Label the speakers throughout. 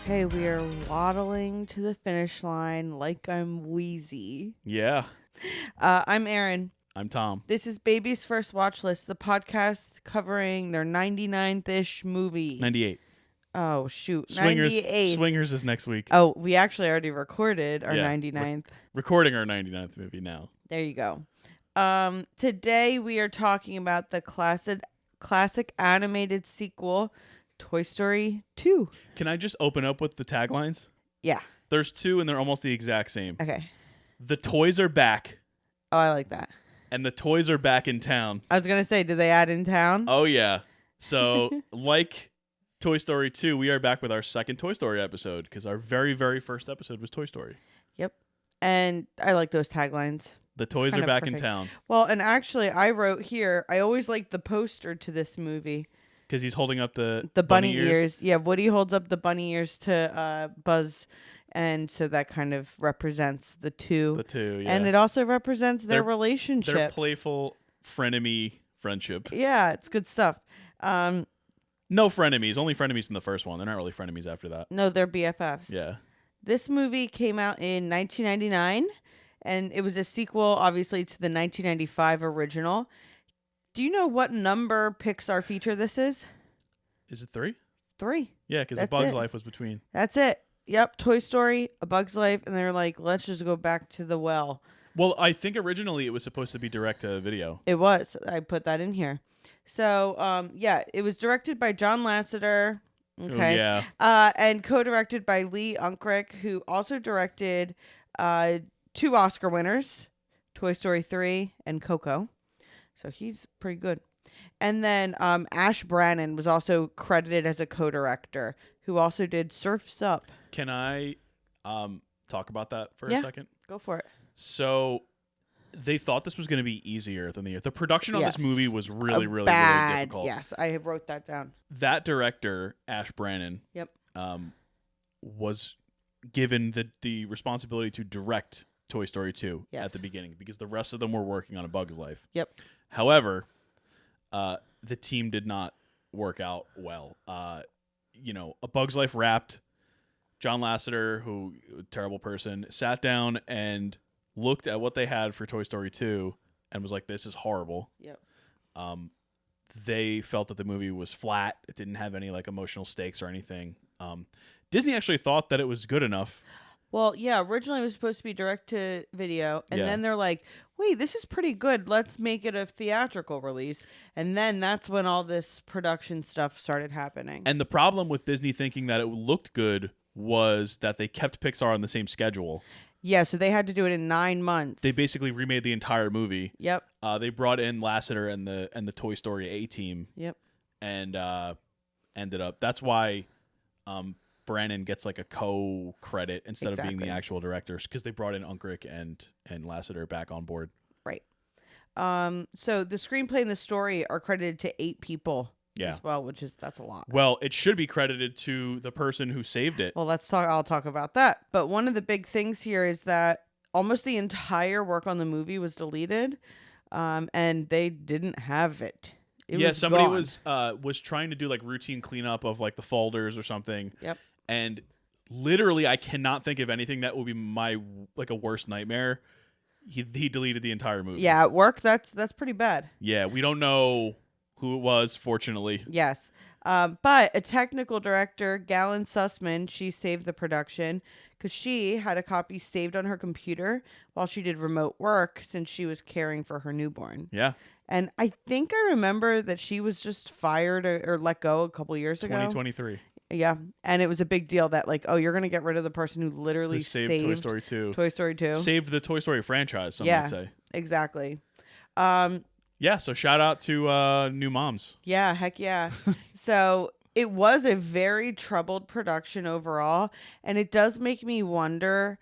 Speaker 1: Okay, we are waddling to the finish line like I'm wheezy.
Speaker 2: Yeah.
Speaker 1: I'm Aaron.
Speaker 2: I'm Tom.
Speaker 1: This is Baby's First Watch List, the podcast covering their 99th-ish movie.
Speaker 2: 98.
Speaker 1: Oh, shoot.
Speaker 2: Swingers.
Speaker 1: 98.
Speaker 2: Swingers is next week.
Speaker 1: Oh, we actually already recorded our 99th.
Speaker 2: Recording our 99th movie now.
Speaker 1: There you go. Today we are talking about the classic animated sequel, Toy Story 2.
Speaker 2: Can I just open up with the taglines?
Speaker 1: Yeah.
Speaker 2: There's two and they're almost the exact same.
Speaker 1: Okay.
Speaker 2: The toys are back.
Speaker 1: Oh, I like that.
Speaker 2: And the toys are back in town.
Speaker 1: I was going to say, did they add in town?
Speaker 2: Oh, yeah. So, like Toy Story 2, we are back with our second Toy Story episode because our very, very first episode was Toy Story.
Speaker 1: Yep. And I like those taglines.
Speaker 2: The toys are back in town.
Speaker 1: Well, and actually, I wrote here, I always liked the poster to this movie.
Speaker 2: Because he's holding up the
Speaker 1: bunny ears. Yeah, Woody holds up the bunny ears to Buzz. And so that kind of represents the two.
Speaker 2: The two, yeah.
Speaker 1: And it also represents their relationship.
Speaker 2: Their playful frenemy friendship.
Speaker 1: Yeah, it's good stuff.
Speaker 2: No frenemies. Only frenemies in the first one. They're not really frenemies after that.
Speaker 1: No, they're BFFs.
Speaker 2: Yeah.
Speaker 1: This movie came out in 1999. And it was a sequel, obviously, to the 1995 original. Do you know what number Pixar feature this is?
Speaker 2: Is it 3?
Speaker 1: 3.
Speaker 2: Yeah, because A Bug's Life was between.
Speaker 1: That's it. Yep, Toy Story, A Bug's Life, and they're like, let's just go back to the well.
Speaker 2: Well, I think originally it was supposed to be direct-to-video.
Speaker 1: It was. I put that in here. So, yeah, it was directed by John Lasseter. Okay.
Speaker 2: Oh, yeah.
Speaker 1: And co-directed by Lee Unkrich, who also directed 2 Oscar winners, Toy Story 3 and Coco. So he's pretty good. And then Ash Brannon was also credited as a co-director, who also did Surf's Up.
Speaker 2: Can I talk about that for a second?
Speaker 1: Go for it.
Speaker 2: So they thought this was going to be easier than the production on this movie was really, really difficult.
Speaker 1: Yes, I wrote that down.
Speaker 2: That director, Ash Brannon,
Speaker 1: yep,
Speaker 2: was given the responsibility to direct Toy Story 2 at the beginning because the rest of them were working on A Bug's Life.
Speaker 1: Yep.
Speaker 2: However, the team did not work out well. A Bug's Life wrapped. John Lasseter, who a terrible person, sat down and looked at what they had for Toy Story 2 and was like, this is horrible.
Speaker 1: Yep.
Speaker 2: They felt that the movie was flat. It didn't have any like emotional stakes or anything. Disney actually thought that it was good enough.
Speaker 1: Well, yeah, originally it was supposed to be direct to video, and then they're like, wait, this is pretty good. Let's make it a theatrical release. And then that's when all this production stuff started happening.
Speaker 2: And the problem with Disney thinking that it looked good was that they kept Pixar on the same schedule.
Speaker 1: Yeah, so they had to do it in 9 months.
Speaker 2: They basically remade the entire movie.
Speaker 1: Yep.
Speaker 2: They brought in Lasseter and the Toy Story A team.
Speaker 1: Yep.
Speaker 2: And ended up. That's why Brannon gets like a co-credit instead of being the actual directors because they brought in Unkrich and Lasseter back on board.
Speaker 1: Right. So the screenplay and the story are credited to 8 people as well, that's a lot.
Speaker 2: Well, it should be credited to the person who saved it.
Speaker 1: Well, I'll talk about that. But one of the big things here is that almost the entire work on the movie was deleted, and they didn't have it.
Speaker 2: Somebody
Speaker 1: gone.
Speaker 2: was trying to do like routine cleanup of like the folders or something.
Speaker 1: Yep.
Speaker 2: And literally, I cannot think of anything that would be my like a worst nightmare. He deleted the entire movie.
Speaker 1: Yeah, at work, that's pretty bad.
Speaker 2: Yeah, we don't know who it was, fortunately.
Speaker 1: Yes. But a technical director, Galen Sussman, she saved the production because she had a copy saved on her computer while she did remote work since she was caring for her newborn.
Speaker 2: Yeah.
Speaker 1: And I think I remember that she was just fired or let go a couple years ago.
Speaker 2: 2023.
Speaker 1: Yeah. And it was a big deal that like, oh, you're going to get rid of the person who literally saved
Speaker 2: Toy Story 2.
Speaker 1: Toy Story 2.
Speaker 2: Saved the Toy Story franchise, some might say.
Speaker 1: Exactly.
Speaker 2: Yeah, so shout out to new moms.
Speaker 1: Yeah, heck yeah. So it was a very troubled production overall, and it does make me wonder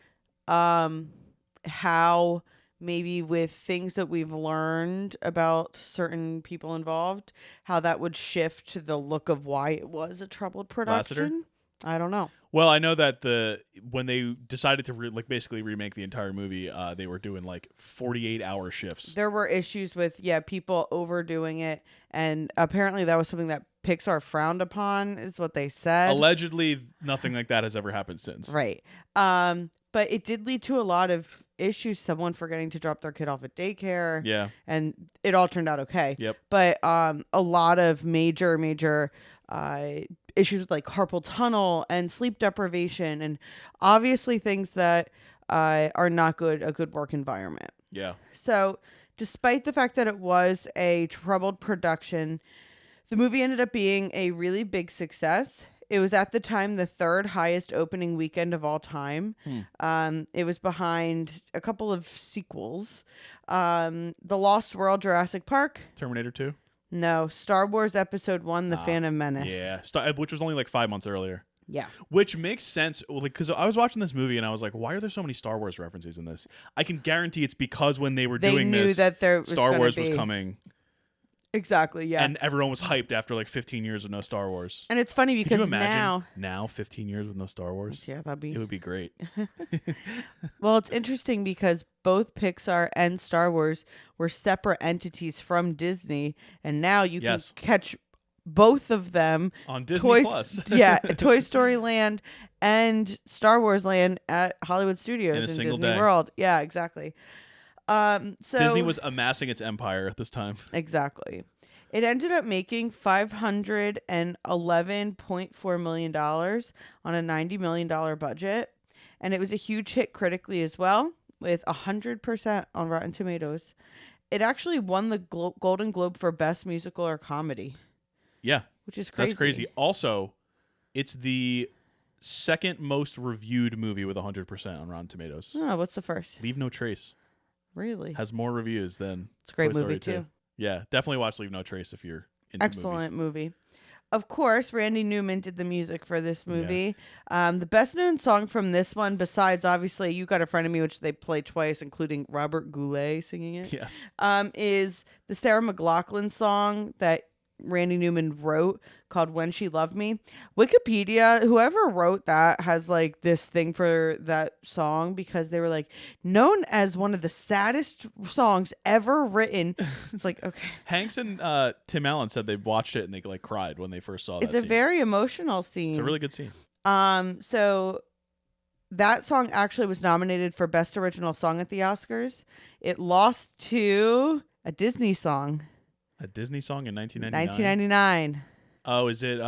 Speaker 1: how maybe with things that we've learned about certain people involved, how that would shift the look of why it was a troubled production. I don't know.
Speaker 2: Well, I know that when they decided to basically remake the entire movie, they were doing like 48-hour shifts.
Speaker 1: There were issues with people overdoing it, and apparently that was something that Pixar frowned upon, is what they said.
Speaker 2: Allegedly, nothing like that has ever happened since.
Speaker 1: Right. But it did lead to a lot of issues. Someone forgetting to drop their kid off at daycare.
Speaker 2: Yeah.
Speaker 1: And it all turned out okay.
Speaker 2: Yep.
Speaker 1: But a lot of major issues with like carpal tunnel and sleep deprivation, and obviously things that are not a good work environment.
Speaker 2: Yeah.
Speaker 1: So despite the fact that it was a troubled production, the movie ended up being a really big success. It was at the time the third highest opening weekend of all time. It was behind a couple of sequels. The Lost World, Jurassic Park.
Speaker 2: Terminator 2?
Speaker 1: No, Star Wars Episode 1, The Phantom Menace.
Speaker 2: Yeah, which was only like 5 months earlier.
Speaker 1: Yeah.
Speaker 2: Which makes sense, because I was watching this movie and I was like, why are there so many Star Wars references in this? I can guarantee it's because when they were doing
Speaker 1: knew
Speaker 2: this,
Speaker 1: that there was
Speaker 2: Star Wars was
Speaker 1: be...
Speaker 2: coming.
Speaker 1: Exactly, yeah.
Speaker 2: And everyone was hyped after like 15 years of no Star Wars.
Speaker 1: And it's funny because
Speaker 2: Could you imagine now 15 years with no Star Wars?
Speaker 1: Yeah, it
Speaker 2: would be great.
Speaker 1: Well, it's interesting because both Pixar and Star Wars were separate entities from Disney, and now you can catch both of them
Speaker 2: on Disney Plus.
Speaker 1: Toy Story Land and Star Wars Land at Hollywood Studios in Disney World. Yeah, exactly. So
Speaker 2: Disney was amassing its empire at this time.
Speaker 1: Exactly. It ended up making $511.4 million on a $90 million budget. And it was a huge hit critically as well, with 100% on Rotten Tomatoes. It actually won the Golden Globe for Best Musical or Comedy.
Speaker 2: Yeah.
Speaker 1: Which is crazy.
Speaker 2: That's crazy. Also, it's the second most reviewed movie with 100% on Rotten Tomatoes.
Speaker 1: Oh, what's the first?
Speaker 2: Leave No Trace.
Speaker 1: Really?
Speaker 2: Has more reviews than
Speaker 1: It's a great
Speaker 2: Toy Story
Speaker 1: movie
Speaker 2: 2.
Speaker 1: too.
Speaker 2: Yeah, definitely watch Leave No Trace if you're into
Speaker 1: Excellent
Speaker 2: movies.
Speaker 1: movie. Of course, Randy Newman did the music for this movie. Yeah. The best known song from this one, besides obviously You Got a Friend of Me, which they play twice, including Robert Goulet singing it, is the Sarah McLachlan song that Randy Newman wrote called When She Loved Me. Wikipedia, whoever wrote that, has like this thing for that song because they were like known as one of the saddest songs ever written. It's like, okay.
Speaker 2: Hanks and Tim Allen said they watched it and they like cried when they first saw it.
Speaker 1: It's a very emotional scene.
Speaker 2: It's a really good scene.
Speaker 1: So that song actually was nominated for Best Original Song at the Oscars. It lost to a Disney song.
Speaker 2: A Disney song in 1999?
Speaker 1: 1999.
Speaker 2: Oh, is it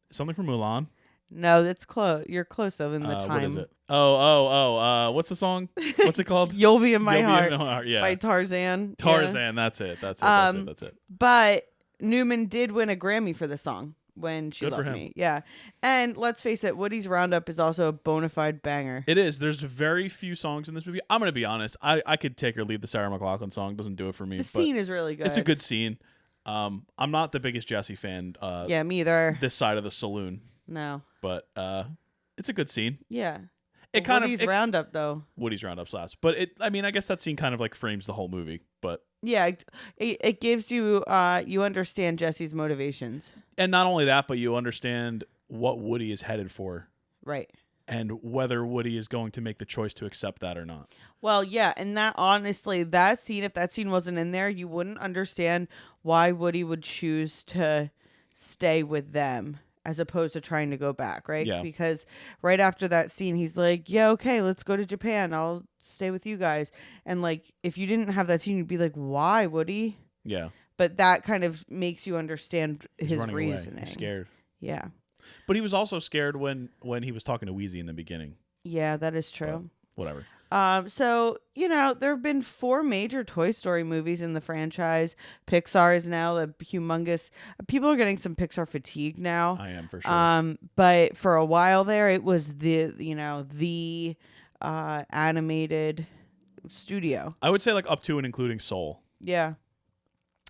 Speaker 2: something from Mulan?
Speaker 1: No, that's close. You're close though in the time.
Speaker 2: What is it? What's the song? What's it called?
Speaker 1: You'll Be in My Heart.
Speaker 2: Yeah.
Speaker 1: By Tarzan.
Speaker 2: Tarzan, that's it. That's it.
Speaker 1: But Newman did win a Grammy for the song When She Loved Me. Yeah. And let's face it, Woody's Roundup is also a bona fide banger.
Speaker 2: It is. There's very few songs in this movie. I'm going to be honest. I could take or leave the Sarah McLachlan song. Doesn't do it for me.
Speaker 1: The scene is really good.
Speaker 2: It's a good scene. I'm not the biggest Jessie fan.
Speaker 1: Yeah, me either.
Speaker 2: This side of the saloon.
Speaker 1: No.
Speaker 2: But it's a good scene.
Speaker 1: Yeah.
Speaker 2: Woody's
Speaker 1: Roundup, though.
Speaker 2: Woody's Roundup slaps. But I guess that scene kind of like frames the whole movie. But
Speaker 1: yeah, it gives you you understand Jessie's motivations.
Speaker 2: And not only that, but you understand what Woody is headed for.
Speaker 1: Right.
Speaker 2: And whether Woody is going to make the choice to accept that or not.
Speaker 1: Well, yeah, and that honestly, that scene, if that scene wasn't in there, you wouldn't understand why Woody would choose to stay with them as opposed to trying to go back, right?
Speaker 2: Yeah.
Speaker 1: Because right after that scene, he's like, yeah, okay, let's go to Japan. I'll stay with you guys. And like, if you didn't have that scene, you'd be like, why, Woody?
Speaker 2: Yeah.
Speaker 1: But that kind of makes you understand his reasoning.
Speaker 2: Away. He's scared.
Speaker 1: Yeah.
Speaker 2: But he was also scared when he was talking to Wheezy in the beginning.
Speaker 1: Yeah, that is true.
Speaker 2: But whatever.
Speaker 1: So, there have been 4 major Toy Story movies in the franchise. Pixar is now the humongous. People are getting some Pixar fatigue now.
Speaker 2: I am for sure.
Speaker 1: But for a while there, it was the animated studio.
Speaker 2: I would say like up to and including Soul.
Speaker 1: Yeah.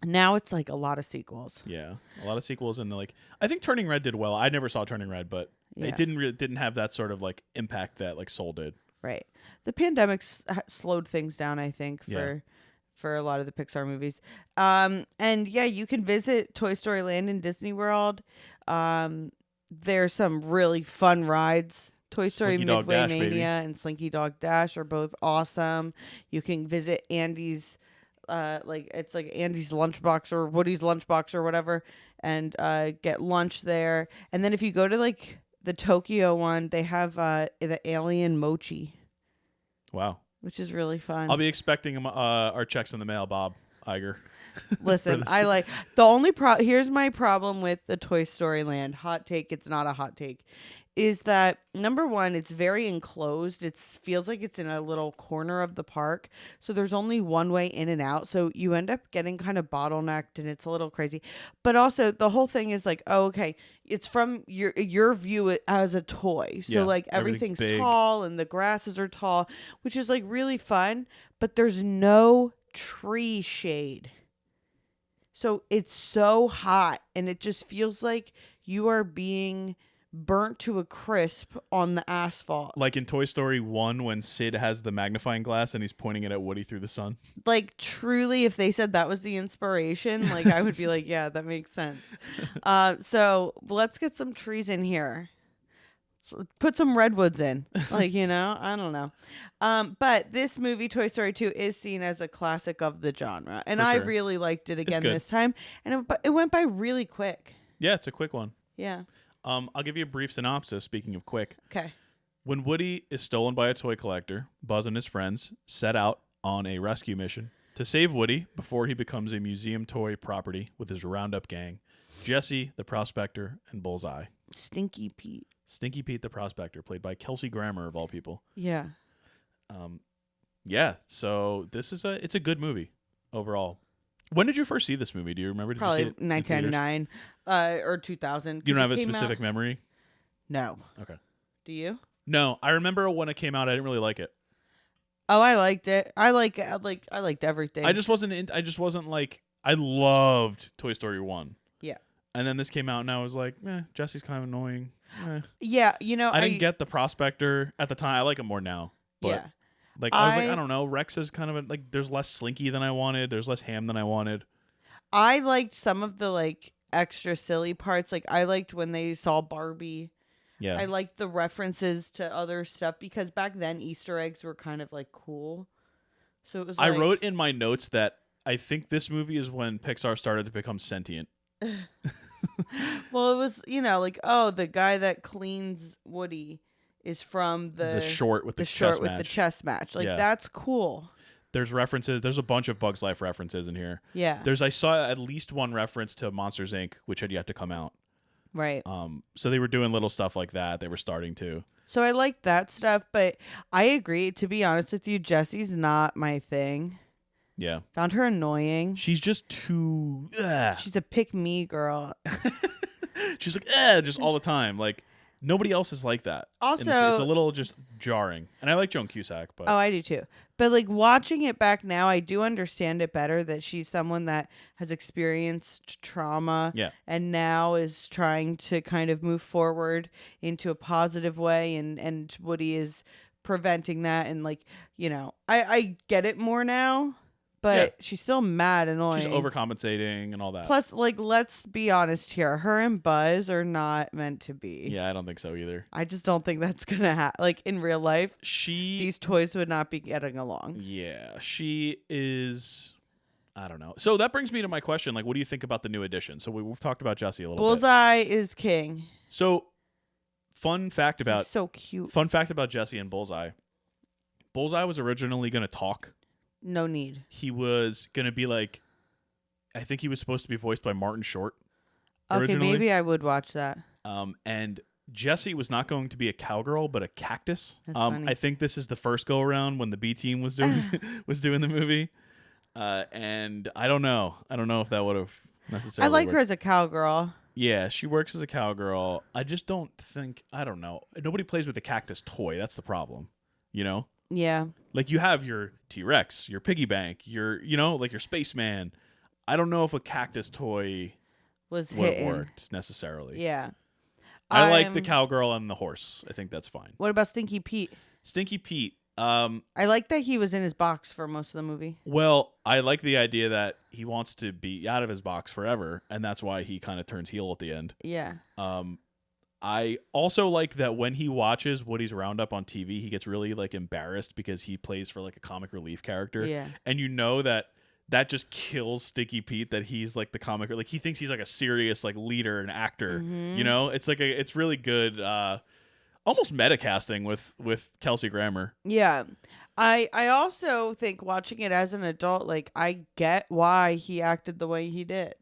Speaker 1: Now it's like a lot of sequels.
Speaker 2: Yeah, a lot of sequels, and I think Turning Red did well. I never saw Turning Red, but it didn't have that sort of like impact that like Soul did.
Speaker 1: Right. The pandemic slowed things down, I think, for a lot of the Pixar movies. And yeah, you can visit Toy Story Land in Disney World. there's some really fun rides. Toy Story
Speaker 2: Slinky Dog
Speaker 1: Midway
Speaker 2: Dash, baby.
Speaker 1: Mania and Slinky Dog Dash are both awesome. You can visit Andy's, it's like Andy's lunchbox or Woody's lunchbox or whatever, and get lunch there. And then if you go to like the Tokyo one, they have the alien mochi,
Speaker 2: Wow.
Speaker 1: which is really fun.
Speaker 2: I'll be expecting our checks in the mail, Bob Iger.
Speaker 1: Listen,
Speaker 2: this.
Speaker 1: I like the only here's my problem with the Toy Story Land hot take. It's not a hot take. Is that number one, it's very enclosed. It feels like it's in a little corner of the park. So there's only one way in and out. So you end up getting kind of bottlenecked and it's a little crazy. But also the whole thing is like, oh, okay, it's from your view as a toy. So
Speaker 2: Yeah,
Speaker 1: like
Speaker 2: everything's
Speaker 1: everything's
Speaker 2: big.
Speaker 1: tall and the grasses are tall, which is like really fun. But there's no tree shade. So it's so hot and it just feels like you are being burnt to a crisp on the asphalt.
Speaker 2: Like in Toy Story 1 when Sid has the magnifying glass and he's pointing it at Woody through the sun.
Speaker 1: Like truly, if they said that was the inspiration, like I would be like, yeah, that makes sense. So let's get some trees in here. Put some redwoods in. Like, I don't know. But this movie, Toy Story 2, is seen as a classic of the genre. And
Speaker 2: For
Speaker 1: I
Speaker 2: sure.
Speaker 1: really liked it again
Speaker 2: good.
Speaker 1: this time. And it went by really quick.
Speaker 2: Yeah, it's a quick one.
Speaker 1: Yeah.
Speaker 2: I'll give you a brief synopsis, speaking of quick.
Speaker 1: Okay.
Speaker 2: When Woody is stolen by a toy collector, Buzz and his friends set out on a rescue mission to save Woody before he becomes a museum toy property with his Roundup gang, Jessie, the prospector, and Bullseye.
Speaker 1: Stinky Pete.
Speaker 2: Stinky Pete, the prospector, played by Kelsey Grammer, of all people.
Speaker 1: Yeah.
Speaker 2: Yeah, so it's a good movie overall. When did you first see this movie? Do you remember? Did
Speaker 1: Probably
Speaker 2: you see it in theaters?
Speaker 1: 1999 or 2000.
Speaker 2: You don't have a
Speaker 1: It came
Speaker 2: specific
Speaker 1: out-
Speaker 2: memory?
Speaker 1: No.
Speaker 2: Okay.
Speaker 1: Do you?
Speaker 2: No, I remember when it came out. I didn't really like it.
Speaker 1: Oh, I liked it. I liked everything.
Speaker 2: I just wasn't like I loved Toy Story 1.
Speaker 1: Yeah.
Speaker 2: And then this came out and I was like, Jessie's kind of annoying.
Speaker 1: Yeah,
Speaker 2: I didn't get the prospector at the time. I like him more now. But
Speaker 1: yeah.
Speaker 2: I was like, I don't know. Rex is kind of there's less Slinky than I wanted. There's less ham than I wanted.
Speaker 1: I liked some of the like extra silly parts. Like I liked when they saw Barbie.
Speaker 2: Yeah.
Speaker 1: I liked the references to other stuff because back then Easter eggs were kind of like cool. So it was
Speaker 2: I
Speaker 1: like,
Speaker 2: wrote in my notes that I think this movie is when Pixar started to become sentient.
Speaker 1: well, it was, like, oh, the guy that cleans Woody is from
Speaker 2: The short with the
Speaker 1: short
Speaker 2: chess
Speaker 1: with
Speaker 2: match.
Speaker 1: the chess match. Like
Speaker 2: Yeah.
Speaker 1: that's cool.
Speaker 2: There's references. There's a bunch of Bugs Life references in here.
Speaker 1: Yeah.
Speaker 2: I saw at least one reference to Monsters Inc., which had yet to come out.
Speaker 1: Right.
Speaker 2: So they were doing little stuff like that. They were starting to.
Speaker 1: So I like that stuff, but I agree. To be honest with you, Jessie's not my thing.
Speaker 2: Yeah.
Speaker 1: Found her annoying.
Speaker 2: She's just too.
Speaker 1: She's a pick me girl.
Speaker 2: She's like, just all the time. Like, nobody else is like that.
Speaker 1: Also,
Speaker 2: And it's a little just jarring. And I like Joan Cusack, but.
Speaker 1: Oh, I do too. But like watching it back now, I do understand it better that she's someone that has experienced trauma
Speaker 2: Yeah.
Speaker 1: and now is trying to kind of move forward into a positive way, and Woody is preventing that, and like, I get it more now, but she's still mad annoying.
Speaker 2: She's overcompensating and all that.
Speaker 1: Plus, like, let's be honest here, her and Buzz are not meant to be.
Speaker 2: Yeah, I don't think so either.
Speaker 1: I just don't think that's gonna happen. Like in real life,
Speaker 2: She.
Speaker 1: these toys would not be getting along.
Speaker 2: Yeah, she is. I don't know. So that brings me to my question. Like, what do you think about the new edition? So we've talked about Jessie a little bit.
Speaker 1: Bullseye is king.
Speaker 2: So, fun fact about
Speaker 1: He's so cute.
Speaker 2: Jessie and Bullseye. Bullseye was originally going to talk.
Speaker 1: No need.
Speaker 2: He was going to be like, I think he was supposed to be voiced by Martin Short.
Speaker 1: Okay,
Speaker 2: Originally.
Speaker 1: maybe I would watch that.
Speaker 2: And Jessie was not going to be a cowgirl, but a cactus.
Speaker 1: That's funny.
Speaker 2: I think this is the first go around when the B team was doing the movie. And I don't know. I don't know if that would have necessarily.
Speaker 1: I like
Speaker 2: worked.
Speaker 1: her as a cowgirl.
Speaker 2: Yeah, she works as a cowgirl. I just don't think. I don't know. Nobody plays with a cactus toy. That's the problem.
Speaker 1: Yeah.
Speaker 2: Like you have your T-Rex, your piggy bank, your like your spaceman. I don't know if a cactus toy
Speaker 1: Was
Speaker 2: would have
Speaker 1: hitting.
Speaker 2: worked necessarily.
Speaker 1: Yeah.
Speaker 2: I like the cowgirl and the horse. I think that's fine.
Speaker 1: What about Stinky Pete?
Speaker 2: Stinky Pete.
Speaker 1: I like that he was in his box for most of the movie.
Speaker 2: Well, I like the idea that he wants to be out of his box forever, and that's why he kind of turns heel at the end.
Speaker 1: Yeah.
Speaker 2: I also like that when he watches Woody's Roundup on TV, he gets really like embarrassed because he plays for like a comic relief character.
Speaker 1: Yeah.
Speaker 2: And that just kills Stinky Pete that he's like the comic, like he thinks he's like a serious like leader and actor.
Speaker 1: Mm-hmm.
Speaker 2: You know, it's really good, almost meta casting with Kelsey Grammer.
Speaker 1: Yeah. I also think watching it as an adult, like I get why he acted the way he did.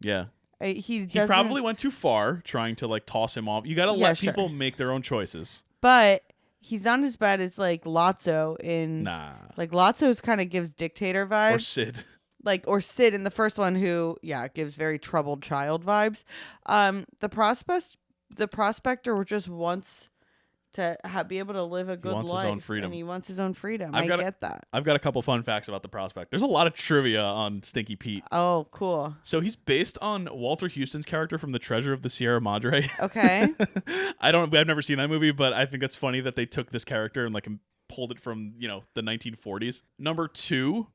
Speaker 2: Yeah.
Speaker 1: He
Speaker 2: probably went too far trying to like toss him off. You got to let people make their own choices.
Speaker 1: But he's not as bad as like Lotso in.
Speaker 2: Nah.
Speaker 1: Like Lotso's kind of gives dictator vibes.
Speaker 2: Or Sid.
Speaker 1: Or Sid in the first one, who gives very troubled child vibes. The prospector just wants to be able to live a good life. He wants his own freedom. And he wants his own freedom. I get that.
Speaker 2: I've got a couple fun facts about the prospect. There's a lot of trivia on Stinky Pete.
Speaker 1: Oh, cool.
Speaker 2: So he's based on Walter Houston's character from The Treasure of the Sierra Madre.
Speaker 1: Okay.
Speaker 2: I've never seen that movie, but I think it's funny that they took this character and like pulled it from, the 1940s. Number 2,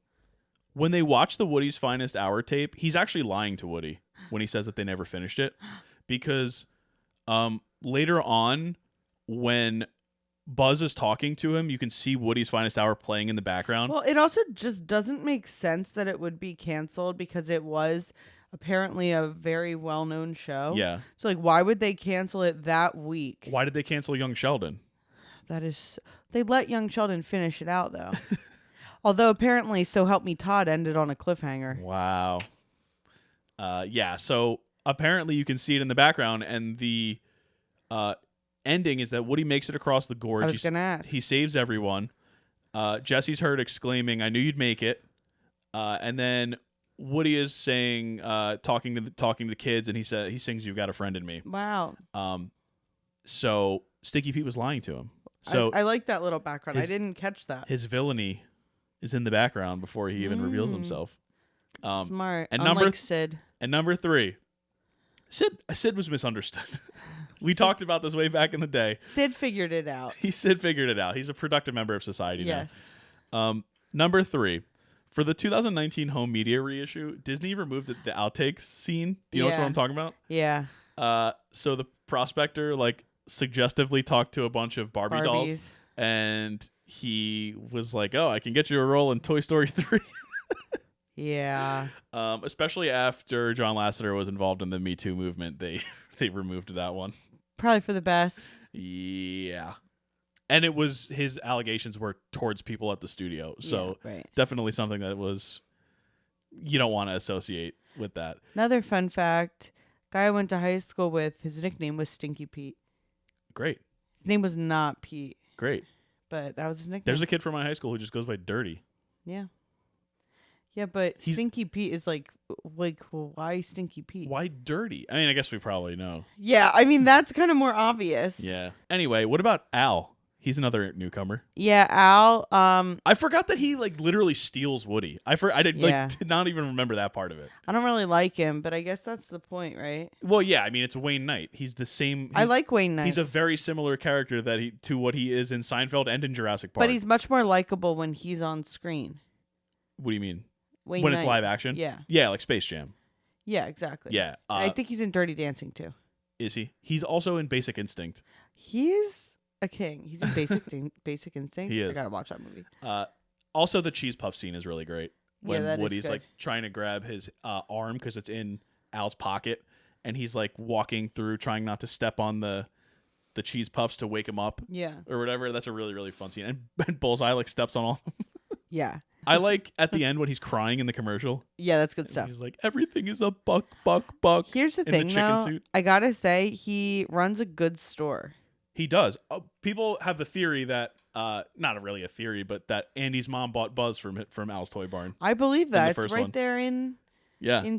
Speaker 2: when they watch the Woody's Finest Hour tape, he's actually lying to Woody when he says that they never finished it, because later on, when Buzz is talking to him, you can see Woody's Finest Hour playing in the background.
Speaker 1: Well, it also just doesn't make sense that it would be canceled because it was apparently a very well-known show.
Speaker 2: Yeah.
Speaker 1: So, why would they cancel it that week?
Speaker 2: Why did they cancel Young Sheldon?
Speaker 1: They let Young Sheldon finish it out, though. Although, apparently, So Help Me Todd ended on a cliffhanger.
Speaker 2: Wow. Yeah, so apparently you can see it in the background, and the ending is that Woody makes it across the gorge.
Speaker 1: I was going to ask.
Speaker 2: He saves everyone. Jessie's heard exclaiming, "I knew you'd make it." And then Woody is saying, talking to the kids, and he sings, "You've got a friend in me."
Speaker 1: Wow.
Speaker 2: So Sticky Pete was lying to him. So
Speaker 1: I like that little background. I didn't catch that.
Speaker 2: His villainy is in the background before he even reveals himself.
Speaker 1: Smart.
Speaker 2: And
Speaker 1: Unlike Sid.
Speaker 2: And number 3, Sid was misunderstood. We talked about this way back in the day.
Speaker 1: Sid figured it out.
Speaker 2: Sid figured it out. He's a productive member of society
Speaker 1: now.
Speaker 2: Yes. Number 3, for the 2019 home media reissue, Disney removed the outtakes scene. Do you know what I'm talking about?
Speaker 1: Yeah.
Speaker 2: So the prospector suggestively talked to a bunch of Barbie dolls, and he was like, "Oh, I can get you a role in Toy Story 3."
Speaker 1: Yeah.
Speaker 2: Especially after John Lasseter was involved in the Me Too movement, they removed that one.
Speaker 1: Probably for the best.
Speaker 2: Yeah. And his allegations were towards people at the studio. So definitely something that you don't want to associate with that.
Speaker 1: Another fun fact, guy I went to high school with, his nickname was Stinky Pete.
Speaker 2: Great.
Speaker 1: His name was not Pete.
Speaker 2: Great.
Speaker 1: But that was his nickname.
Speaker 2: There's a kid from my high school who just goes by Dirty.
Speaker 1: Yeah. Yeah, but Stinky Pete is well, why Stinky Pete?
Speaker 2: Why Dirty? I mean, I guess we probably know.
Speaker 1: Yeah, I mean, that's kind of more obvious.
Speaker 2: Yeah. Anyway, what about Al? He's another newcomer.
Speaker 1: Yeah, Al.
Speaker 2: I forgot that he literally steals Woody. I did not even remember that part of it.
Speaker 1: I don't really like him, but I guess that's the point, right?
Speaker 2: Well, yeah. I mean, it's Wayne Knight. He's the same.
Speaker 1: I like Wayne Knight.
Speaker 2: He's a very similar character to what he is in Seinfeld and in Jurassic Park.
Speaker 1: But he's much more likable when he's on screen.
Speaker 2: What do you mean?
Speaker 1: Wayne
Speaker 2: when
Speaker 1: Knight.
Speaker 2: It's live action?
Speaker 1: Yeah.
Speaker 2: Yeah, like Space Jam.
Speaker 1: Yeah, exactly.
Speaker 2: Yeah.
Speaker 1: I think he's in Dirty Dancing too.
Speaker 2: Is he? He's also in Basic Instinct.
Speaker 1: He is a king. He's in Basic Instinct.
Speaker 2: He is.
Speaker 1: I gotta watch that movie.
Speaker 2: Also, the cheese puff scene is really great. When
Speaker 1: that
Speaker 2: Woody's
Speaker 1: is good.
Speaker 2: trying to grab his arm because it's in Al's pocket, and he's walking through trying not to step on the cheese puffs to wake him up.
Speaker 1: Yeah.
Speaker 2: Or whatever. That's a really, really fun scene. And Bullseye steps on all of them.
Speaker 1: Yeah.
Speaker 2: I like at the end when he's crying in the commercial.
Speaker 1: Yeah, that's good stuff.
Speaker 2: He's like, everything is a buck, buck, buck.
Speaker 1: Here's the thing, though. I gotta say, he runs a good store.
Speaker 2: He does. People have the theory that, not really a theory, but that Andy's mom bought Buzz from Al's Toy Barn.
Speaker 1: I believe that. It's right there in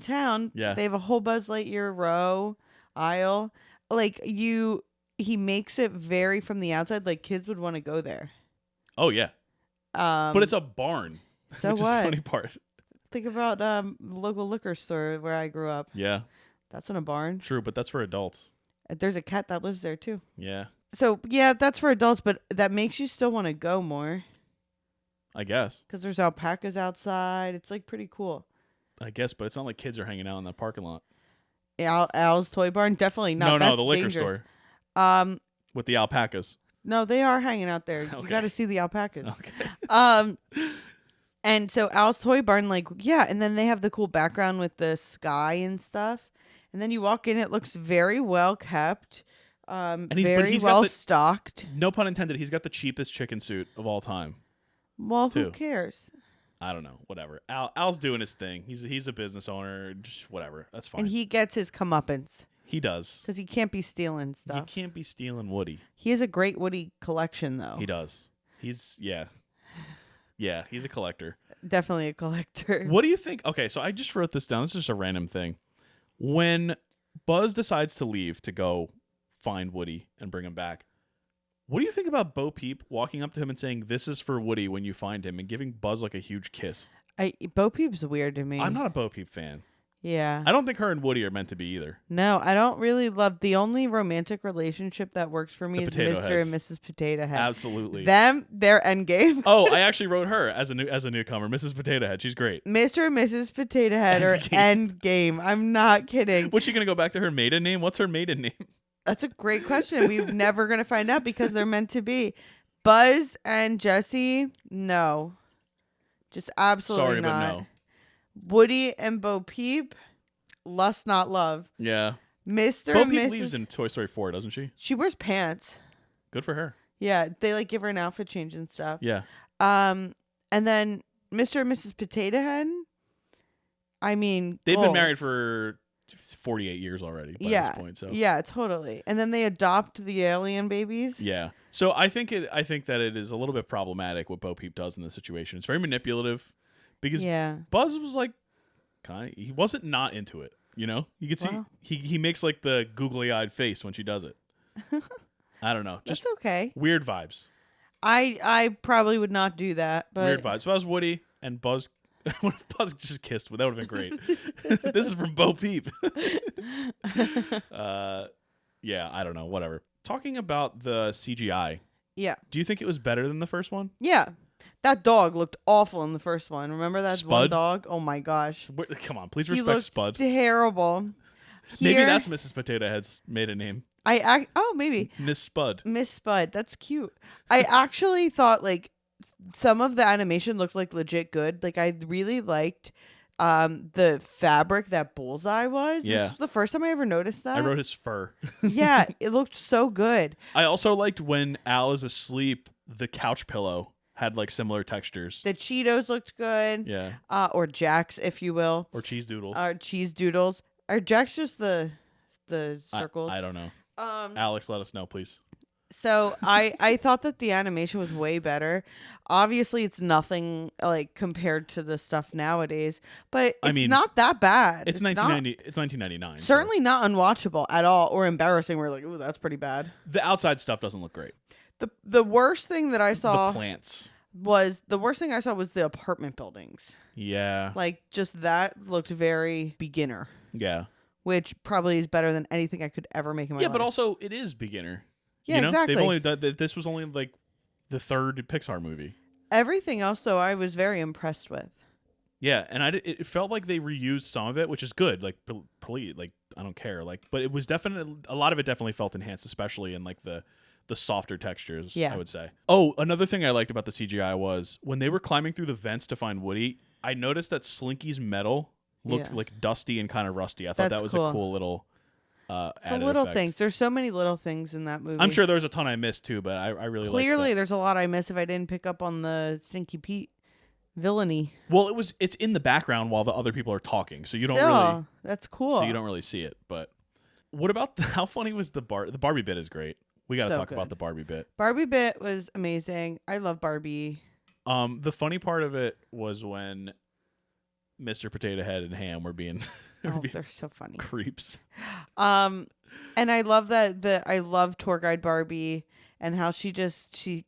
Speaker 1: town.
Speaker 2: Yeah.
Speaker 1: They have a whole Buzz Lightyear row, aisle. He makes it very from the outside. Kids would want to go there.
Speaker 2: Oh, yeah. But it's a barn.
Speaker 1: So
Speaker 2: which
Speaker 1: what?
Speaker 2: is the funny part.
Speaker 1: Think about local liquor store where I grew up.
Speaker 2: Yeah.
Speaker 1: That's in a barn.
Speaker 2: True, but that's for adults.
Speaker 1: There's a cat that lives there too.
Speaker 2: Yeah.
Speaker 1: So, yeah, that's for adults, but that makes you still want to go more.
Speaker 2: I guess.
Speaker 1: Because there's alpacas outside. It's pretty cool.
Speaker 2: I guess, but it's not like kids are hanging out in that parking lot.
Speaker 1: Al's Toy Barn? Definitely not.
Speaker 2: No,
Speaker 1: That's
Speaker 2: the liquor
Speaker 1: dangerous.
Speaker 2: store. With the alpacas.
Speaker 1: No, they are hanging out there.
Speaker 2: Okay.
Speaker 1: You got to see the alpacas.
Speaker 2: Okay.
Speaker 1: And so Al's Toy Barn, like, yeah, and then they have the cool background with the sky and stuff. And then you walk in, it looks very well kept, very well stocked.
Speaker 2: No pun intended. He's got the cheapest chicken suit of all time.
Speaker 1: Well, who cares?
Speaker 2: I don't know. Whatever. Al's doing his thing. He's a business owner. Just whatever. That's fine.
Speaker 1: And he gets his comeuppance.
Speaker 2: He does.
Speaker 1: Because he can't be stealing stuff.
Speaker 2: You can't be stealing Woody.
Speaker 1: He has a great Woody collection, though.
Speaker 2: He does. Yeah, he's a collector.
Speaker 1: Definitely a collector.
Speaker 2: What do you think? Okay, so I just wrote this down. This is just a random thing. When Buzz decides to leave to go find Woody and bring him back, what do you think about Bo Peep walking up to him and saying, "This is for Woody" when you find him, and giving Buzz like a huge kiss?
Speaker 1: Bo Peep's weird to me.
Speaker 2: I'm not a Bo Peep fan.
Speaker 1: Yeah.
Speaker 2: I don't think her and Woody are meant to be either.
Speaker 1: No, I don't really love the only romantic relationship that works for me is Mr. and Mrs. Potato Head.
Speaker 2: Absolutely.
Speaker 1: Their endgame.
Speaker 2: Oh, I actually wrote her as a newcomer, Mrs. Potato Head. She's great.
Speaker 1: Mr. and Mrs. Potato Head are endgame. I'm not kidding.
Speaker 2: What's she gonna go back to her maiden name? What's her maiden name?
Speaker 1: That's a great question. We're never gonna find out because they're meant to be. Buzz and Jessie, no. Just absolutely
Speaker 2: Sorry,
Speaker 1: not.
Speaker 2: but no.
Speaker 1: Woody and Bo Peep, lust not love.
Speaker 2: Yeah.
Speaker 1: Mr.
Speaker 2: Bo
Speaker 1: and
Speaker 2: Peep
Speaker 1: Mrs.
Speaker 2: leaves in Toy Story 4, doesn't she?
Speaker 1: She wears pants.
Speaker 2: Good for her.
Speaker 1: Yeah, they like give her an outfit change and stuff.
Speaker 2: Yeah.
Speaker 1: And then Mr. and Mrs. Potato Head. I mean,
Speaker 2: they've
Speaker 1: goals.
Speaker 2: been married for 48 years already by this point. So
Speaker 1: yeah, totally. And then they adopt the alien babies.
Speaker 2: Yeah. So I think that it is a little bit problematic what Bo Peep does in this situation. It's very manipulative because Buzz was like he wasn't not into it. You know, you could see he makes like the googly eyed face when she does it. I don't know. Just
Speaker 1: that's okay.
Speaker 2: Weird vibes.
Speaker 1: I probably would not do that. But
Speaker 2: weird vibes. If I was Woody and Buzz, what if Buzz just kissed? That would have been great. This is from Bo Peep. Yeah, I don't know. Whatever. Talking about the CGI.
Speaker 1: Yeah.
Speaker 2: Do you think it was better than the first one?
Speaker 1: Yeah. That dog looked awful in the first one. Remember that
Speaker 2: Spud?
Speaker 1: one dog? Oh my gosh.
Speaker 2: Come on, please respect Spud.
Speaker 1: Terrible.
Speaker 2: Maybe that's Mrs. Potato Head's maiden name.
Speaker 1: Maybe
Speaker 2: Miss Spud.
Speaker 1: Miss Spud. That's cute. I actually thought like some of the animation looked like legit good. Like I really liked the fabric that Bullseye was.
Speaker 2: Yeah.
Speaker 1: This was the first time I ever noticed that.
Speaker 2: I wrote his fur.
Speaker 1: Yeah, it looked so good.
Speaker 2: I also liked when Al is asleep, the couch pillow had like similar textures.
Speaker 1: The Cheetos looked good.
Speaker 2: Yeah.
Speaker 1: Or Jack's, if you will.
Speaker 2: Or cheese doodles.
Speaker 1: Or cheese doodles. Are Jack's just the circles?
Speaker 2: I don't know. Alex, let us know, please.
Speaker 1: So I thought that the animation was way better. Obviously, it's nothing like compared to the stuff nowadays, but it's not that bad.
Speaker 2: It's 1990. It's 1999.
Speaker 1: Certainly not unwatchable at all or embarrassing. We're like, ooh, that's pretty bad.
Speaker 2: The outside stuff doesn't look great.
Speaker 1: The worst thing that I saw
Speaker 2: the plants
Speaker 1: was the apartment buildings.
Speaker 2: Yeah,
Speaker 1: like just that looked very beginner.
Speaker 2: Yeah,
Speaker 1: which probably is better than anything I could ever make in my life.
Speaker 2: Yeah, but also it is beginner.
Speaker 1: Yeah, exactly.
Speaker 2: They've only this was only like the third Pixar movie.
Speaker 1: Everything else, though, I was very impressed with.
Speaker 2: Yeah, and it felt like they reused some of it, which is good. Like, like I don't care. Like, but it was definitely a lot of it definitely felt enhanced, especially in like the softer textures.
Speaker 1: Yeah.
Speaker 2: I would say. Oh, another thing I liked about the CGI was when they were climbing through the vents to find Woody. I noticed that Slinky's metal looked like dusty and kind of rusty. I thought that was a cool little.
Speaker 1: It's the little things. There's so many little things in that movie.
Speaker 2: I'm sure there's a ton I missed too, but I really
Speaker 1: clearly there's a lot I missed if I didn't pick up on the Stinky Pete villainy.
Speaker 2: Well, it's in the background while the other people are talking, so you don't really.
Speaker 1: That's cool.
Speaker 2: So you don't really see it. But what about how funny was the Barbie bit? Is great. We got to talk about the Barbie bit.
Speaker 1: Barbie bit was amazing. I love Barbie.
Speaker 2: The funny part of it was when Mr. Potato Head and Ham were being
Speaker 1: they're so funny
Speaker 2: creeps.
Speaker 1: And I love I love tour guide Barbie and how she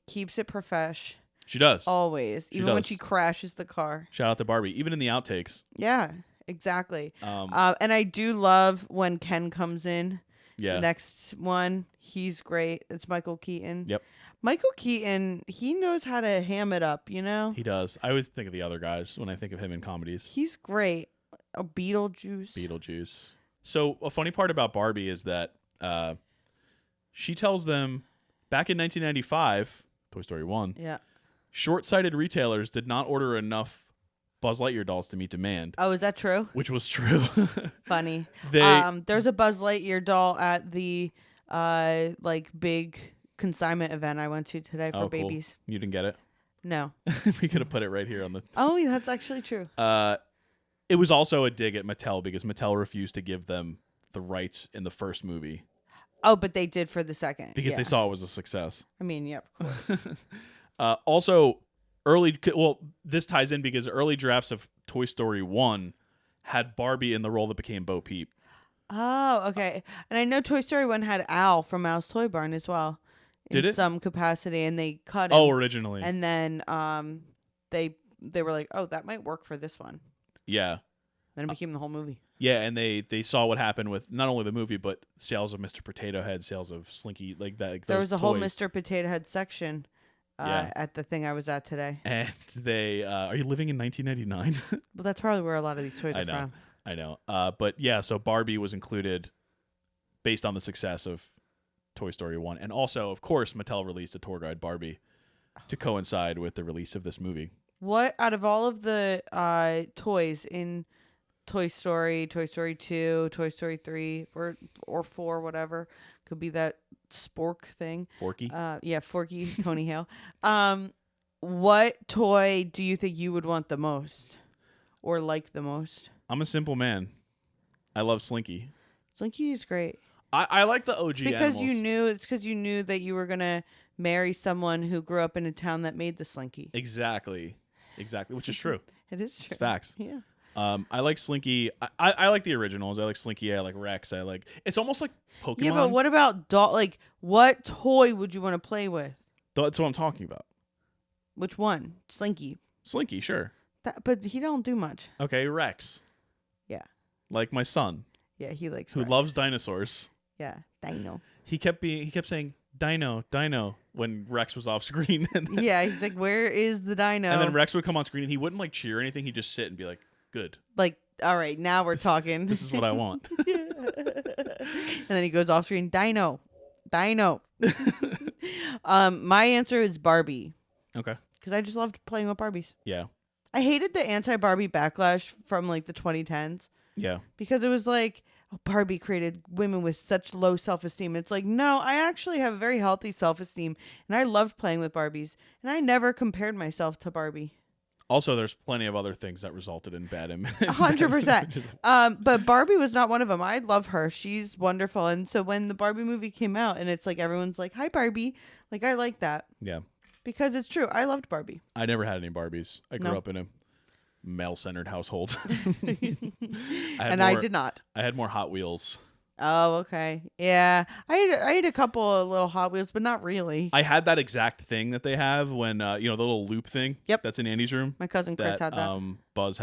Speaker 1: keeps it profesh.
Speaker 2: She does
Speaker 1: always, even when she crashes the car.
Speaker 2: Shout out to Barbie, even in the outtakes.
Speaker 1: Yeah, exactly. And I do love when Ken comes in.
Speaker 2: Yeah,
Speaker 1: the next one, he's great. It's Michael Keaton.
Speaker 2: Yep.
Speaker 1: Michael Keaton, he knows how to ham it up, you know?
Speaker 2: He does. I always think of the other guys when I think of him in comedies.
Speaker 1: He's great. Oh, Beetlejuice.
Speaker 2: So a funny part about Barbie is that She tells them back in 1995, Toy Story 1,
Speaker 1: Yeah.
Speaker 2: short-sighted retailers did not order enough Buzz Lightyear dolls to meet demand,
Speaker 1: Oh, is that true?
Speaker 2: which was true.
Speaker 1: Funny.
Speaker 2: They
Speaker 1: There's a Buzz Lightyear doll at the like big consignment event I went to today for
Speaker 2: cool.
Speaker 1: babies.
Speaker 2: You didn't get it?
Speaker 1: No.
Speaker 2: We could have put it right here on the...
Speaker 1: Oh, yeah, that's actually true.
Speaker 2: It was also a dig at Mattel because Mattel refused to give them the rights in the first movie
Speaker 1: Oh, but they did for the second.
Speaker 2: because
Speaker 1: yeah.
Speaker 2: they saw it was a success.
Speaker 1: I mean, yeah, of course.
Speaker 2: Also, this ties in because early drafts of Toy Story 1 had Barbie in the role that became Bo Peep.
Speaker 1: Oh, okay. And I know Toy Story 1 had Al from Al's Toy Barn as well.
Speaker 2: Did
Speaker 1: in
Speaker 2: it?
Speaker 1: some capacity, and they cut him.
Speaker 2: Oh, originally.
Speaker 1: And then they were like, oh, that might work for this one.
Speaker 2: Yeah.
Speaker 1: Then it became the whole movie.
Speaker 2: Yeah, and they saw what happened with not only the movie, but sales of Mr. Potato Head, sales of Slinky, like that. Like
Speaker 1: There
Speaker 2: those
Speaker 1: was a whole
Speaker 2: toys.
Speaker 1: Mr. Potato Head section at the thing I was at today.
Speaker 2: And they, are you living in 1999?
Speaker 1: Well, that's probably where a lot of these toys are from.
Speaker 2: I know. But yeah, so Barbie was included based on the success of Toy Story 1. And also, of course, Mattel released a tour guide Barbie to coincide with the release of this movie.
Speaker 1: What, out of all of the toys in Toy Story 2, Toy Story 3, or 4, whatever, could be that spork thing.
Speaker 2: Forky?
Speaker 1: Yeah, Forky, Tony Hale. What toy do you think you would want the most or like the most?
Speaker 2: I'm a simple man. I love Slinky.
Speaker 1: Slinky is great.
Speaker 2: I like the OG
Speaker 1: Because
Speaker 2: animals.
Speaker 1: it's because you knew that you were going to marry someone who grew up in a town that made the Slinky.
Speaker 2: Exactly, which is true.
Speaker 1: It is true.
Speaker 2: It's facts.
Speaker 1: Yeah.
Speaker 2: I like Slinky. I like the originals. I like Slinky. I like Rex. It's almost like Pokemon.
Speaker 1: Yeah, but what about like what toy would you want to play with?
Speaker 2: That's what I'm talking about.
Speaker 1: Which one? Slinky.
Speaker 2: Slinky, sure.
Speaker 1: But he don't do much.
Speaker 2: Okay, Rex.
Speaker 1: Yeah.
Speaker 2: Like my son,
Speaker 1: Yeah, he likes
Speaker 2: who
Speaker 1: Rex.
Speaker 2: loves dinosaurs.
Speaker 1: Yeah, Dino.
Speaker 2: He kept saying Dino, Dino when Rex was off screen.
Speaker 1: Yeah, he's like, where is the dino?
Speaker 2: And then Rex would come on screen and he wouldn't like cheer or anything. He'd just sit and be like, good.
Speaker 1: Like, all right, now we're talking.
Speaker 2: This is what I want.
Speaker 1: And then he goes off screen, Dino. My answer is Barbie.
Speaker 2: Okay.
Speaker 1: Because I just loved playing with Barbies.
Speaker 2: Yeah.
Speaker 1: I hated the anti-Barbie backlash from like the 2010s.
Speaker 2: Yeah.
Speaker 1: Because it was like, oh, Barbie created women with such low self-esteem. It's like, no, I actually have a very healthy self-esteem. And I loved playing with Barbies. And I never compared myself to Barbie.
Speaker 2: Also, there's plenty of other things that resulted in bad images.
Speaker 1: 100%. But Barbie was not one of them. I love her. She's wonderful. And so when the Barbie movie came out and it's like everyone's like, hi, Barbie. Like, I like that.
Speaker 2: Yeah.
Speaker 1: Because it's true. I loved Barbie.
Speaker 2: I never had any Barbies. I grew
Speaker 1: No.
Speaker 2: up in a male-centered household.
Speaker 1: I did not.
Speaker 2: I had more Hot Wheels.
Speaker 1: Oh, okay. Yeah. I had a couple of little Hot Wheels, but not really.
Speaker 2: I had that exact thing that they have when, the little loop thing.
Speaker 1: Yep.
Speaker 2: That's in Andy's room.
Speaker 1: My cousin Chris had that.
Speaker 2: Buzz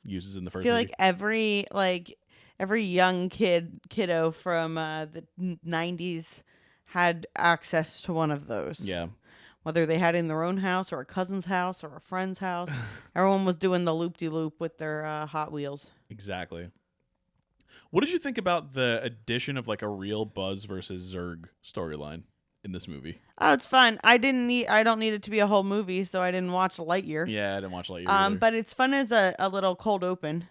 Speaker 2: uses in the
Speaker 1: I
Speaker 2: first
Speaker 1: feel
Speaker 2: movie.
Speaker 1: like every young kiddo from the 90s had access to one of those.
Speaker 2: Yeah.
Speaker 1: Whether they had it in their own house or a cousin's house or a friend's house. Everyone was doing the loop-de-loop with their Hot Wheels.
Speaker 2: Exactly. What did you think about the addition of like a real Buzz versus Zurg storyline in this movie?
Speaker 1: Oh, it's fun. I don't need it to be a whole movie, so I didn't watch Lightyear.
Speaker 2: Yeah, I didn't watch Lightyear either.
Speaker 1: But it's fun as a little cold open.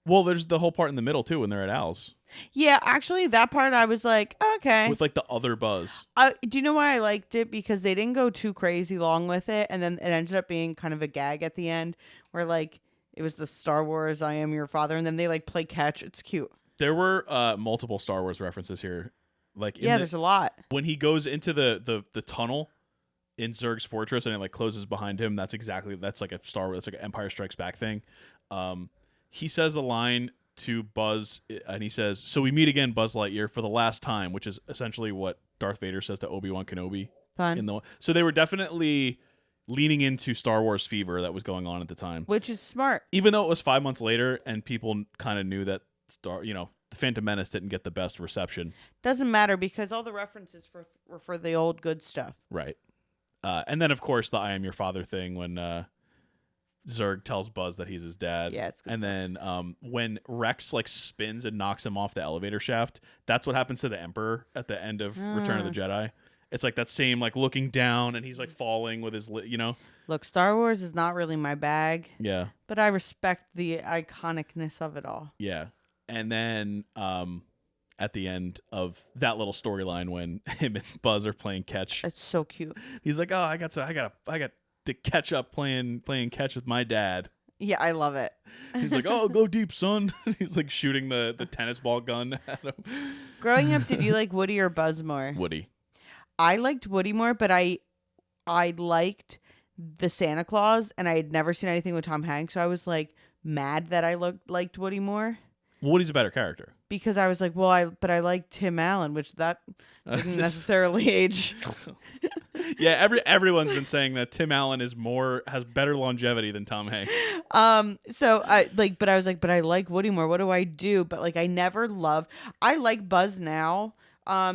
Speaker 2: Well, there's the whole part in the middle too when they're at Al's
Speaker 1: Yeah, actually, that part I was like, okay.
Speaker 2: with like the other Buzz.
Speaker 1: Do you know why I liked it? Because they didn't go too crazy long with it, and then it ended up being kind of a gag at the end, where like it was the Star Wars "I am your father," and then they like play catch. It's cute.
Speaker 2: There were multiple Star Wars references here. Like
Speaker 1: There's a lot.
Speaker 2: When he goes into the tunnel in Zurg's fortress and it like closes behind him, that's like a Star Wars, that's like an Empire Strikes Back thing. He says the line to Buzz, and he says, "So we meet again, Buzz Lightyear, for the last time," which is essentially what Darth Vader says to Obi-Wan Kenobi.
Speaker 1: Fun.
Speaker 2: So they were definitely leaning into Star Wars fever that was going on at the time.
Speaker 1: Which is smart.
Speaker 2: Even though it was 5 months later and people kind of knew that the Phantom Menace didn't get the best reception.
Speaker 1: Doesn't matter because all the references were for the old good stuff.
Speaker 2: Right. And then, of course, the I am your father thing when Zurg tells Buzz that he's his dad.
Speaker 1: Yeah, it's good
Speaker 2: and then when Rex like spins and knocks him off the elevator shaft, that's what happens to the Emperor at the end of Return of the Jedi. It's like that same like looking down and he's like falling with his
Speaker 1: Look, Star Wars is not really my bag.
Speaker 2: Yeah.
Speaker 1: But I respect the iconicness of it all.
Speaker 2: Yeah. And then at the end of that little storyline when him and Buzz are playing catch.
Speaker 1: It's so cute.
Speaker 2: He's like, "Oh, I got to catch up playing catch with my dad."
Speaker 1: Yeah, I love it.
Speaker 2: He's like, "Oh, go deep, son." He's like shooting the tennis ball gun at him.
Speaker 1: Growing up, did you like Woody or Buzz more?
Speaker 2: Woody.
Speaker 1: I liked Woody more, but I liked the Santa Claus, and I had never seen anything with Tom Hanks, so I was like mad that I liked Woody more.
Speaker 2: Woody's a better character.
Speaker 1: Because I was like, well, I like Tim Allen, which that didn't necessarily age.
Speaker 2: Yeah, everyone's been saying that Tim Allen has better longevity than Tom Hanks.
Speaker 1: So I like Woody more. What do I do? But like I like Buzz now.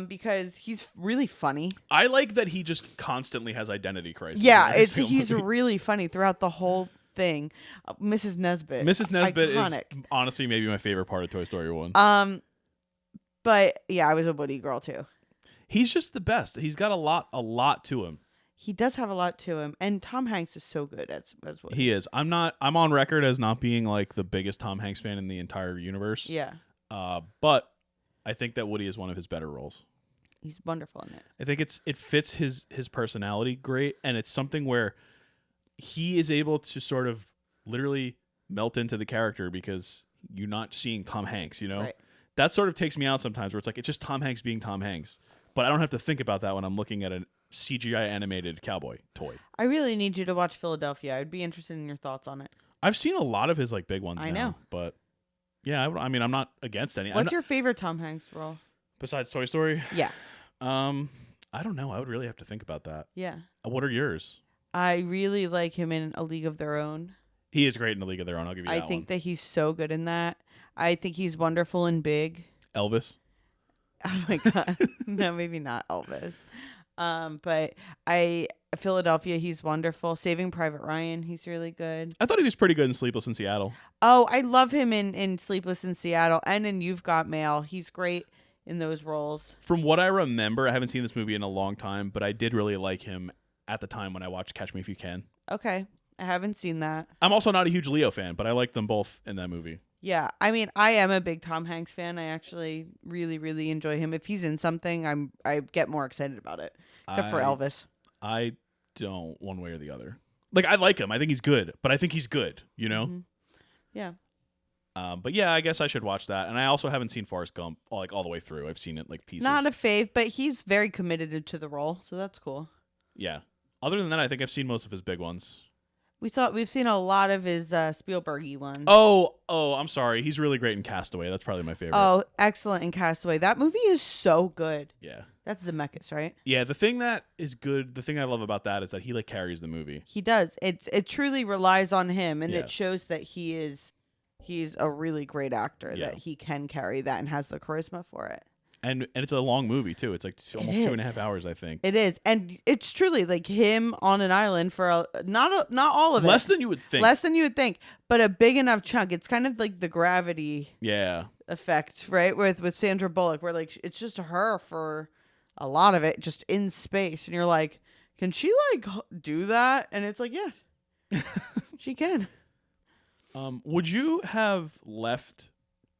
Speaker 1: Because he's really funny.
Speaker 2: I like that he just constantly has identity crisis.
Speaker 1: Yeah, he's really funny throughout the whole thing. Mrs. Nesbitt.
Speaker 2: Mrs. Nesbitt
Speaker 1: iconic.
Speaker 2: is honestly maybe my favorite part of Toy Story 1.
Speaker 1: But yeah, I was a Woody girl too.
Speaker 2: He's just the best. He's got a lot to him.
Speaker 1: He does have a lot to him, and Tom Hanks is so good as Woody.
Speaker 2: He is. I'm on record as not being like the biggest Tom Hanks fan in the entire universe.
Speaker 1: Yeah.
Speaker 2: But I think that Woody is one of his better roles.
Speaker 1: He's wonderful in it.
Speaker 2: I think it fits his personality great, and it's something where he is able to sort of literally melt into the character because you're not seeing Tom Hanks,
Speaker 1: Right.
Speaker 2: That sort of takes me out sometimes where it's like it's just Tom Hanks being Tom Hanks. But I don't have to think about that when I'm looking at a CGI animated cowboy toy.
Speaker 1: I really need you to watch Philadelphia. I'd be interested in your thoughts on it.
Speaker 2: I've seen a lot of his like big ones
Speaker 1: I
Speaker 2: now,
Speaker 1: know.
Speaker 2: But yeah, I mean, I'm not against any.
Speaker 1: What's your favorite Tom Hanks role?
Speaker 2: Besides Toy Story?
Speaker 1: Yeah.
Speaker 2: I don't know. I would really have to think about that.
Speaker 1: Yeah.
Speaker 2: What are yours?
Speaker 1: I really like him in A League of Their Own.
Speaker 2: He is great in A League of Their Own. I'll give you that
Speaker 1: I think
Speaker 2: one.
Speaker 1: that he's so good in that. I think he's wonderful in Big.
Speaker 2: Elvis.
Speaker 1: Oh my God. No, maybe not Elvis. But Philadelphia, he's wonderful. Saving Private Ryan, he's really good.
Speaker 2: I thought he was pretty good in Sleepless in Seattle.
Speaker 1: Oh, I love him in Sleepless in Seattle and in You've Got Mail. He's great in those roles.
Speaker 2: From what I remember, I haven't seen this movie in a long time, but I did really like him at the time when I watched Catch Me If You Can.
Speaker 1: Okay. I haven't seen that.
Speaker 2: I'm also not a huge Leo fan, but I liked them both in that movie.
Speaker 1: Yeah. I mean, I am a big Tom Hanks fan. I actually really, really enjoy him. If he's in something, I get more excited about it. Except for Elvis.
Speaker 2: I don't one way or the other. Like, I like him. I think he's good, but I think he's good,
Speaker 1: Mm-hmm. Yeah.
Speaker 2: But yeah, I guess I should watch that. And I also haven't seen Forrest Gump all the way through. I've seen it like pieces.
Speaker 1: Not a fave, but he's very committed to the role, so that's cool.
Speaker 2: Yeah. Other than that, I think I've seen most of his big ones.
Speaker 1: We've seen a lot of his Spielberg-y ones.
Speaker 2: Oh, I'm sorry. He's really great in Castaway. That's probably my favorite.
Speaker 1: Oh, excellent in Castaway. That movie is so good.
Speaker 2: Yeah.
Speaker 1: That's Zemeckis, right?
Speaker 2: Yeah, the thing that is good, the thing I love about that is that he like carries the movie.
Speaker 1: He does. It truly relies on him, and
Speaker 2: Yeah.
Speaker 1: it shows that he's a really great actor,
Speaker 2: Yeah.
Speaker 1: that he can carry that and has the charisma for it.
Speaker 2: And it's a long movie too. It's like almost
Speaker 1: is.
Speaker 2: 2.5 hours, I think.
Speaker 1: It is, and it's truly like him on an island for not all of it.
Speaker 2: Less than you would think.
Speaker 1: Less than you would think, but a big enough chunk. It's kind of like the Gravity
Speaker 2: Yeah.
Speaker 1: effect, right? With Sandra Bullock, where like it's just her for a lot of it, just in space, and you're like, can she like do that? And it's like, yeah, she can.
Speaker 2: Would you have left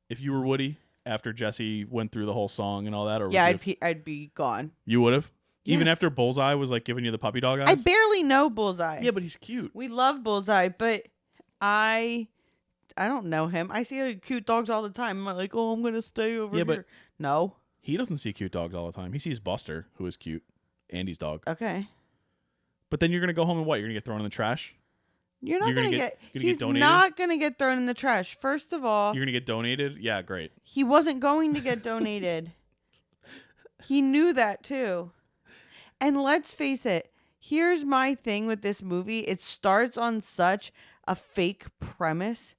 Speaker 2: if you were Woody after Jessie went through the whole song and all that? Or would
Speaker 1: Yeah,
Speaker 2: you
Speaker 1: I'd be gone.
Speaker 2: You would have? Even
Speaker 1: Yes.
Speaker 2: after Bullseye was like giving you the puppy dog eyes?
Speaker 1: I barely know Bullseye.
Speaker 2: Yeah, but he's cute.
Speaker 1: We love Bullseye, but I don't know him. I see like, cute dogs all the time. I'm like, oh, I'm gonna stay over here.
Speaker 2: But
Speaker 1: no.
Speaker 2: He doesn't see cute dogs all the time. He sees Buster, who is cute, Andy's dog.
Speaker 1: Okay.
Speaker 2: But then you're gonna go home and what? You're gonna get thrown in the trash?
Speaker 1: You're not gonna get.
Speaker 2: You're gonna
Speaker 1: He's
Speaker 2: get donated?
Speaker 1: not gonna get thrown in the trash. First of all,
Speaker 2: You're gonna get donated? Yeah, great.
Speaker 1: he wasn't going to get donated. He knew that too. And let's face it. Here's my thing with this movie. It starts on such a fake premise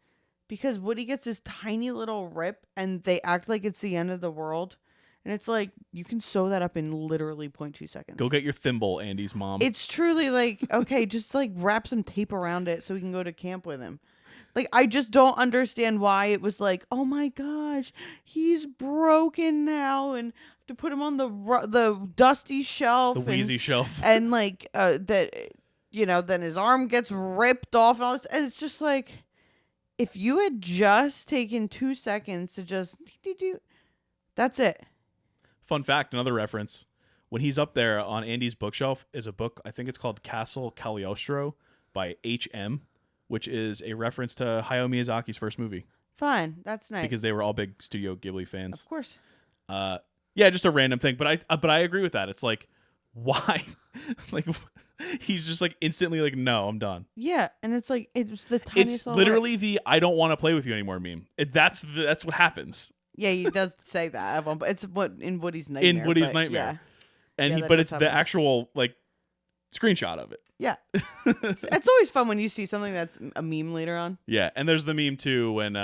Speaker 1: because Woody gets this tiny little rip and they act like it's the end of the world. And it's like, you can sew that up in literally 0.2 seconds.
Speaker 2: Go get your thimble, Andy's mom.
Speaker 1: It's truly like, okay, just like wrap some tape around it so we can go to camp with him. Like, I just don't understand why it was like, oh my gosh, he's broken now, and to put him on the dusty shelf,
Speaker 2: the wheezy shelf,
Speaker 1: and like that, then his arm gets ripped off, and all this, and it's just like, if you had just taken 2 seconds to just do, that's it.
Speaker 2: Fun fact, another reference. When he's up there on Andy's bookshelf is a book, I think it's called Castle Cagliostro by H.M., which is a reference to Hayao Miyazaki's first movie.
Speaker 1: Fun. That's nice.
Speaker 2: Because they were all big Studio Ghibli fans.
Speaker 1: Of course.
Speaker 2: Yeah, just a random thing. But I agree with that. It's like, why? Like, he's just like instantly like, no, I'm done.
Speaker 1: Yeah, and it's like, it's the tiniest
Speaker 2: It's literally the I don't want to play with you anymore meme. That's what happens.
Speaker 1: Yeah, he does say that at one point. It's in Woody's Nightmare.
Speaker 2: In Woody's Nightmare.
Speaker 1: Yeah.
Speaker 2: And but it's the actual like screenshot of it.
Speaker 1: Yeah. It's always fun when you see something that's a meme later on.
Speaker 2: Yeah, and there's the meme too when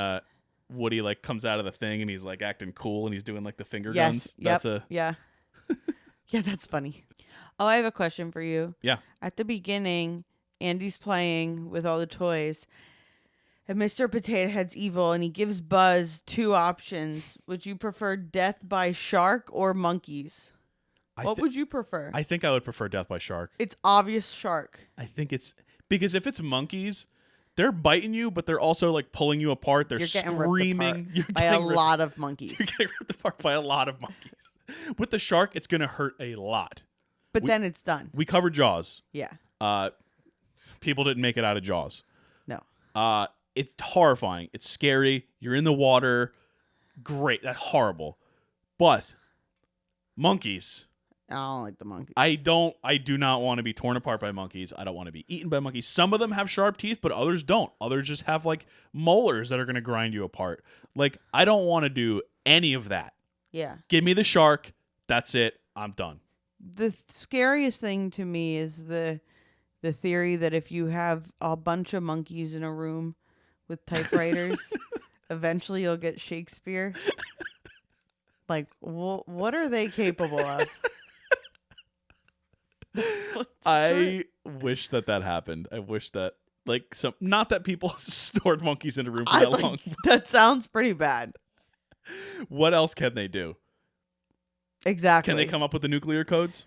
Speaker 2: Woody like comes out of the thing and he's like acting cool and he's doing like the finger guns.
Speaker 1: Yeah. Yeah, that's funny. Oh, I have a question for you.
Speaker 2: Yeah.
Speaker 1: At the beginning, Andy's playing with all the toys. And Mr. Potato Head's evil, and he gives Buzz 2 options. Would you prefer death by shark or monkeys? What would you prefer?
Speaker 2: I think I would prefer death by shark.
Speaker 1: It's obvious shark.
Speaker 2: I think it's because if it's monkeys, they're biting you, but they're also like pulling you apart. They're screaming.
Speaker 1: You're by a lot of monkeys.
Speaker 2: You're getting ripped apart by a lot of monkeys. With the shark, it's gonna hurt a lot.
Speaker 1: But then it's done.
Speaker 2: We covered Jaws.
Speaker 1: Yeah.
Speaker 2: People didn't make it out of Jaws.
Speaker 1: No.
Speaker 2: It's horrifying. It's scary. You're in the water. Great. That's horrible. But monkeys.
Speaker 1: I don't like the monkeys.
Speaker 2: I do not want to be torn apart by monkeys. I don't want to be eaten by monkeys. Some of them have sharp teeth, but others don't. Others just have like molars that are going to grind you apart. Like, I don't want to do any of that.
Speaker 1: Yeah.
Speaker 2: Give me the shark. That's it. I'm done.
Speaker 1: The scariest thing to me is the theory that if you have a bunch of monkeys in a room with typewriters, eventually you'll get Shakespeare. Like, what are they capable of?
Speaker 2: I wish that happened. I wish that, like, not that people stored monkeys in a room for that long.
Speaker 1: That sounds pretty bad.
Speaker 2: What else can they do?
Speaker 1: Exactly.
Speaker 2: Can they come up with the nuclear codes?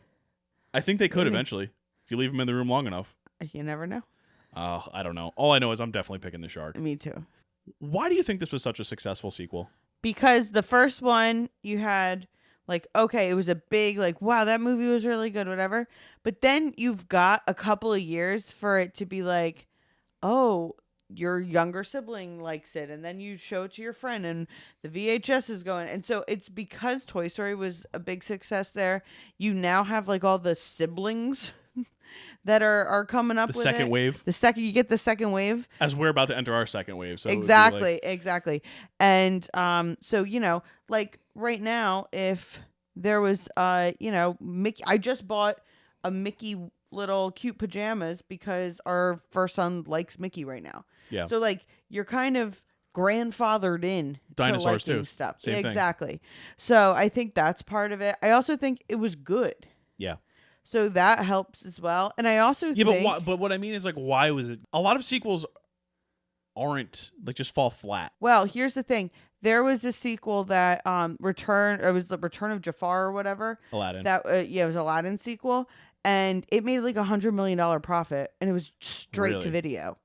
Speaker 2: I think they could eventually, if you leave them in the room long enough.
Speaker 1: You never know.
Speaker 2: Oh, I don't know. All I know is I'm definitely picking the shark.
Speaker 1: Me too.
Speaker 2: Why do you think this was such a successful sequel?
Speaker 1: Because the first one, you had, like, okay, it was a big, like, wow, that movie was really good, whatever. But then you've got a couple of years for it to be like, oh, your younger sibling likes it. And then you show it to your friend and the VHS is going. And so it's because Toy Story was a big success there. You now have, like, all the siblings that are coming up with it.
Speaker 2: The second wave.
Speaker 1: You get the second wave.
Speaker 2: As we're about to enter our second wave. So
Speaker 1: exactly. And so, like right now, if there was Mickey, I just bought a Mickey little cute pajamas because our first son likes Mickey right now.
Speaker 2: Yeah.
Speaker 1: So like you're kind of grandfathered in
Speaker 2: dinosaurs
Speaker 1: to liking
Speaker 2: too.
Speaker 1: Stuff.
Speaker 2: Same
Speaker 1: exactly.
Speaker 2: Thing.
Speaker 1: So I think that's part of it. I also think it was good.
Speaker 2: Yeah.
Speaker 1: So that helps as well. And I also think...
Speaker 2: but what I mean is, like, why was it... A lot of sequels aren't, like, just fall flat.
Speaker 1: Well, here's the thing. There was a sequel that it was the Return of Jafar or whatever.
Speaker 2: Aladdin.
Speaker 1: That it was Aladdin sequel. And it made like $100 million profit. And it was straight to video.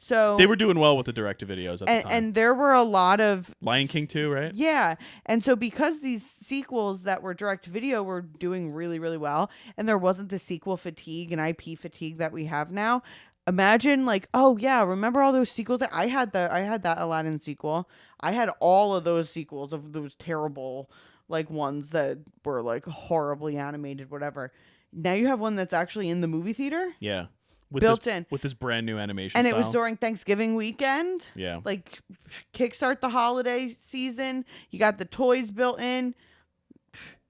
Speaker 1: So
Speaker 2: they were doing well with the direct-to-videos at the time.
Speaker 1: And there were a lot of...
Speaker 2: Lion King too, right?
Speaker 1: Yeah. And so because these sequels that were direct-to-video were doing really, really well, and there wasn't the sequel fatigue and IP fatigue that we have now, imagine like, oh yeah, remember all those sequels? I had that Aladdin sequel. I had all of those sequels of those terrible like ones that were like horribly animated, whatever. Now you have one that's actually in the movie theater.
Speaker 2: Yeah.
Speaker 1: In
Speaker 2: with this brand new animation
Speaker 1: and
Speaker 2: style.
Speaker 1: It was during Thanksgiving weekend.
Speaker 2: Yeah,
Speaker 1: like kickstart the holiday season. You got the toys built in.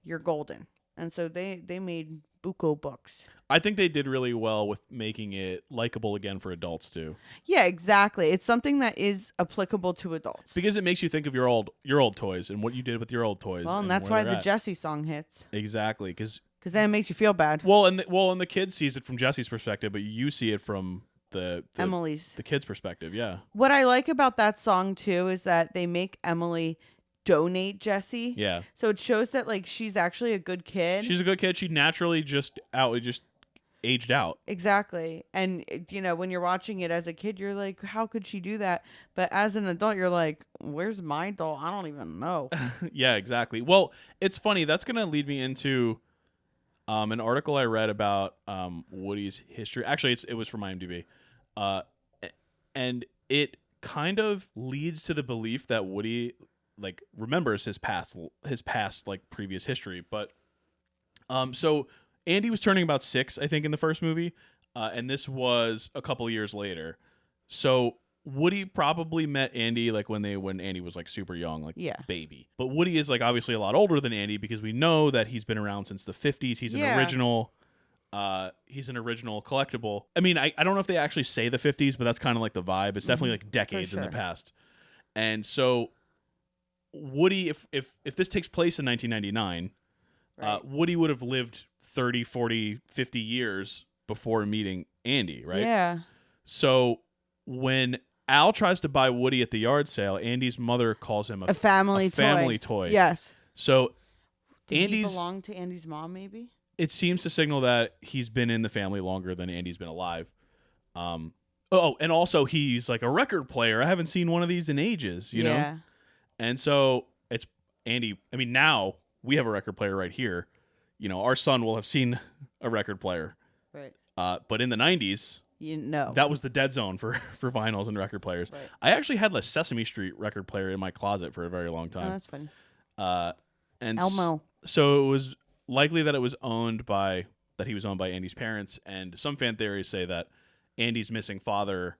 Speaker 1: You're golden. And so they made buco bucks.
Speaker 2: I think they did really well with making it likable again for adults too.
Speaker 1: Yeah, exactly. It's something that is applicable to adults.
Speaker 2: Because it makes you think of your old toys and what you did with your old toys.
Speaker 1: Well, and that's why the Jessie song hits.
Speaker 2: Exactly, because
Speaker 1: then it makes you feel bad.
Speaker 2: Well, and the kid sees it from Jessie's perspective, but you see it from the kid's perspective. Yeah.
Speaker 1: What I like about that song too is that they make Emily donate Jessie.
Speaker 2: Yeah.
Speaker 1: So it shows that like she's actually a good kid.
Speaker 2: She's a good kid. She naturally just aged out.
Speaker 1: Exactly. And you know, when you're watching it as a kid, you're like, how could she do that? But as an adult, you're like, where's my doll? I don't even know.
Speaker 2: Yeah, exactly. Well, it's funny. That's going to lead me into an article I read about Woody's history. Actually, it was from IMDb. And it kind of leads to the belief that Woody like remembers his past like previous history. But so Andy was turning about 6, I think, in the first movie, and this was a couple years later. So Woody probably met Andy like when Andy was like super young, like baby. But Woody is like obviously a lot older than Andy because we know that he's been around since the 50s. He's an original. He's an original collectible. I mean, I don't know if they actually say the 50s, but that's kind of like the vibe. It's definitely like decades in the past. And so Woody, if this takes place in 1999, Woody would have lived 30, 40, 50 years before meeting Andy, right?
Speaker 1: Yeah.
Speaker 2: So when Al tries to buy Woody at the yard sale, Andy's mother calls him a family toy.
Speaker 1: Yes.
Speaker 2: So
Speaker 1: Did he belong to Andy's mom, maybe?
Speaker 2: It seems to signal that he's been in the family longer than Andy's been alive. And also he's like a record player. I haven't seen one of these in ages, you know? And so it's Andy. I mean, now we have a record player right here. You know, our son will have seen a record player.
Speaker 1: Right.
Speaker 2: But in the 90s, that was the dead zone for vinyls and record players. Right. I actually had a Sesame Street record player in my closet for a very long time.
Speaker 1: Oh, that's funny.
Speaker 2: And
Speaker 1: Elmo.
Speaker 2: So it was likely that he was owned by Andy's parents, and some fan theories say that Andy's missing father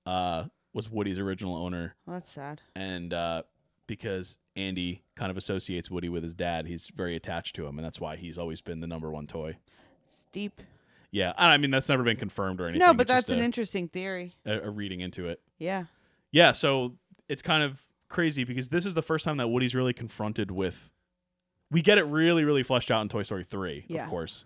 Speaker 2: was Woody's original owner.
Speaker 1: Well, that's sad.
Speaker 2: And because Andy kind of associates Woody with his dad, he's very attached to him, and that's why he's always been the number one toy.
Speaker 1: Steep.
Speaker 2: Yeah, I mean, that's never been confirmed or anything.
Speaker 1: No, but that's an interesting theory.
Speaker 2: A reading into it.
Speaker 1: Yeah.
Speaker 2: Yeah, so it's kind of crazy because this is the first time that Woody's really confronted with... We get it really, really fleshed out in Toy Story 3, of course,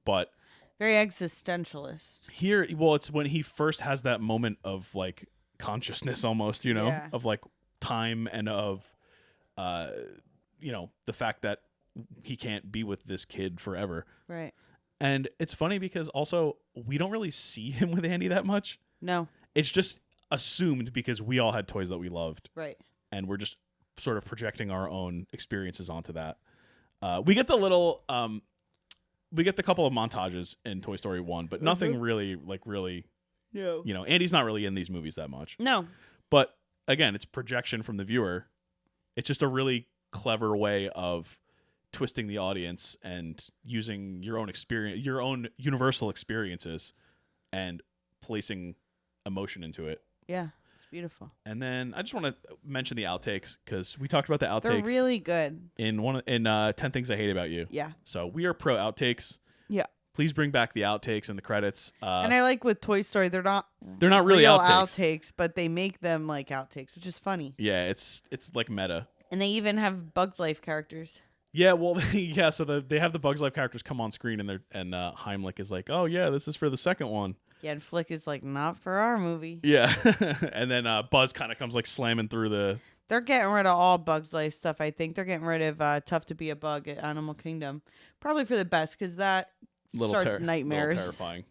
Speaker 2: but...
Speaker 1: Very existentialist.
Speaker 2: Here, well, it's when he first has that moment of, like, consciousness almost, you know, of, like, time and of, you know, the fact that he can't be with this kid forever.
Speaker 1: Right.
Speaker 2: And it's funny because also we don't really see him with Andy that much.
Speaker 1: No.
Speaker 2: It's just assumed because we all had toys that we loved.
Speaker 1: Right.
Speaker 2: And we're just sort of projecting our own experiences onto that. We get the little, we get the couple of montages in Toy Story 1, but nothing really, you know, Andy's not really in these movies that much.
Speaker 1: No.
Speaker 2: But again, it's projection from the viewer. It's just a really clever way of twisting the audience and using your own experience, your own universal experiences, and placing emotion into it.
Speaker 1: Yeah, it's beautiful.
Speaker 2: And then I just want to mention the outtakes because we talked about the outtakes.
Speaker 1: They're really good.
Speaker 2: In 10 Things I Hate About You.
Speaker 1: Yeah.
Speaker 2: So we are pro outtakes.
Speaker 1: Yeah.
Speaker 2: Please bring back the outtakes and the credits.
Speaker 1: And I like with Toy Story, they're not
Speaker 2: really
Speaker 1: real
Speaker 2: outtakes,
Speaker 1: but they make them like outtakes, which is funny.
Speaker 2: Yeah, it's like meta.
Speaker 1: And they even have Bugs Life characters.
Speaker 2: Yeah, well, yeah. So they have the Bugs Life characters come on screen, and Heimlich is like, "Oh yeah, this is for the second one."
Speaker 1: Yeah, and Flick is like, "Not for our movie."
Speaker 2: Yeah, and then Buzz kind of comes like slamming through the.
Speaker 1: They're getting rid of all Bugs Life stuff. I think they're getting rid of Tough to Be a Bug at Animal Kingdom, probably for the best because that starts nightmares.
Speaker 2: Terrifying.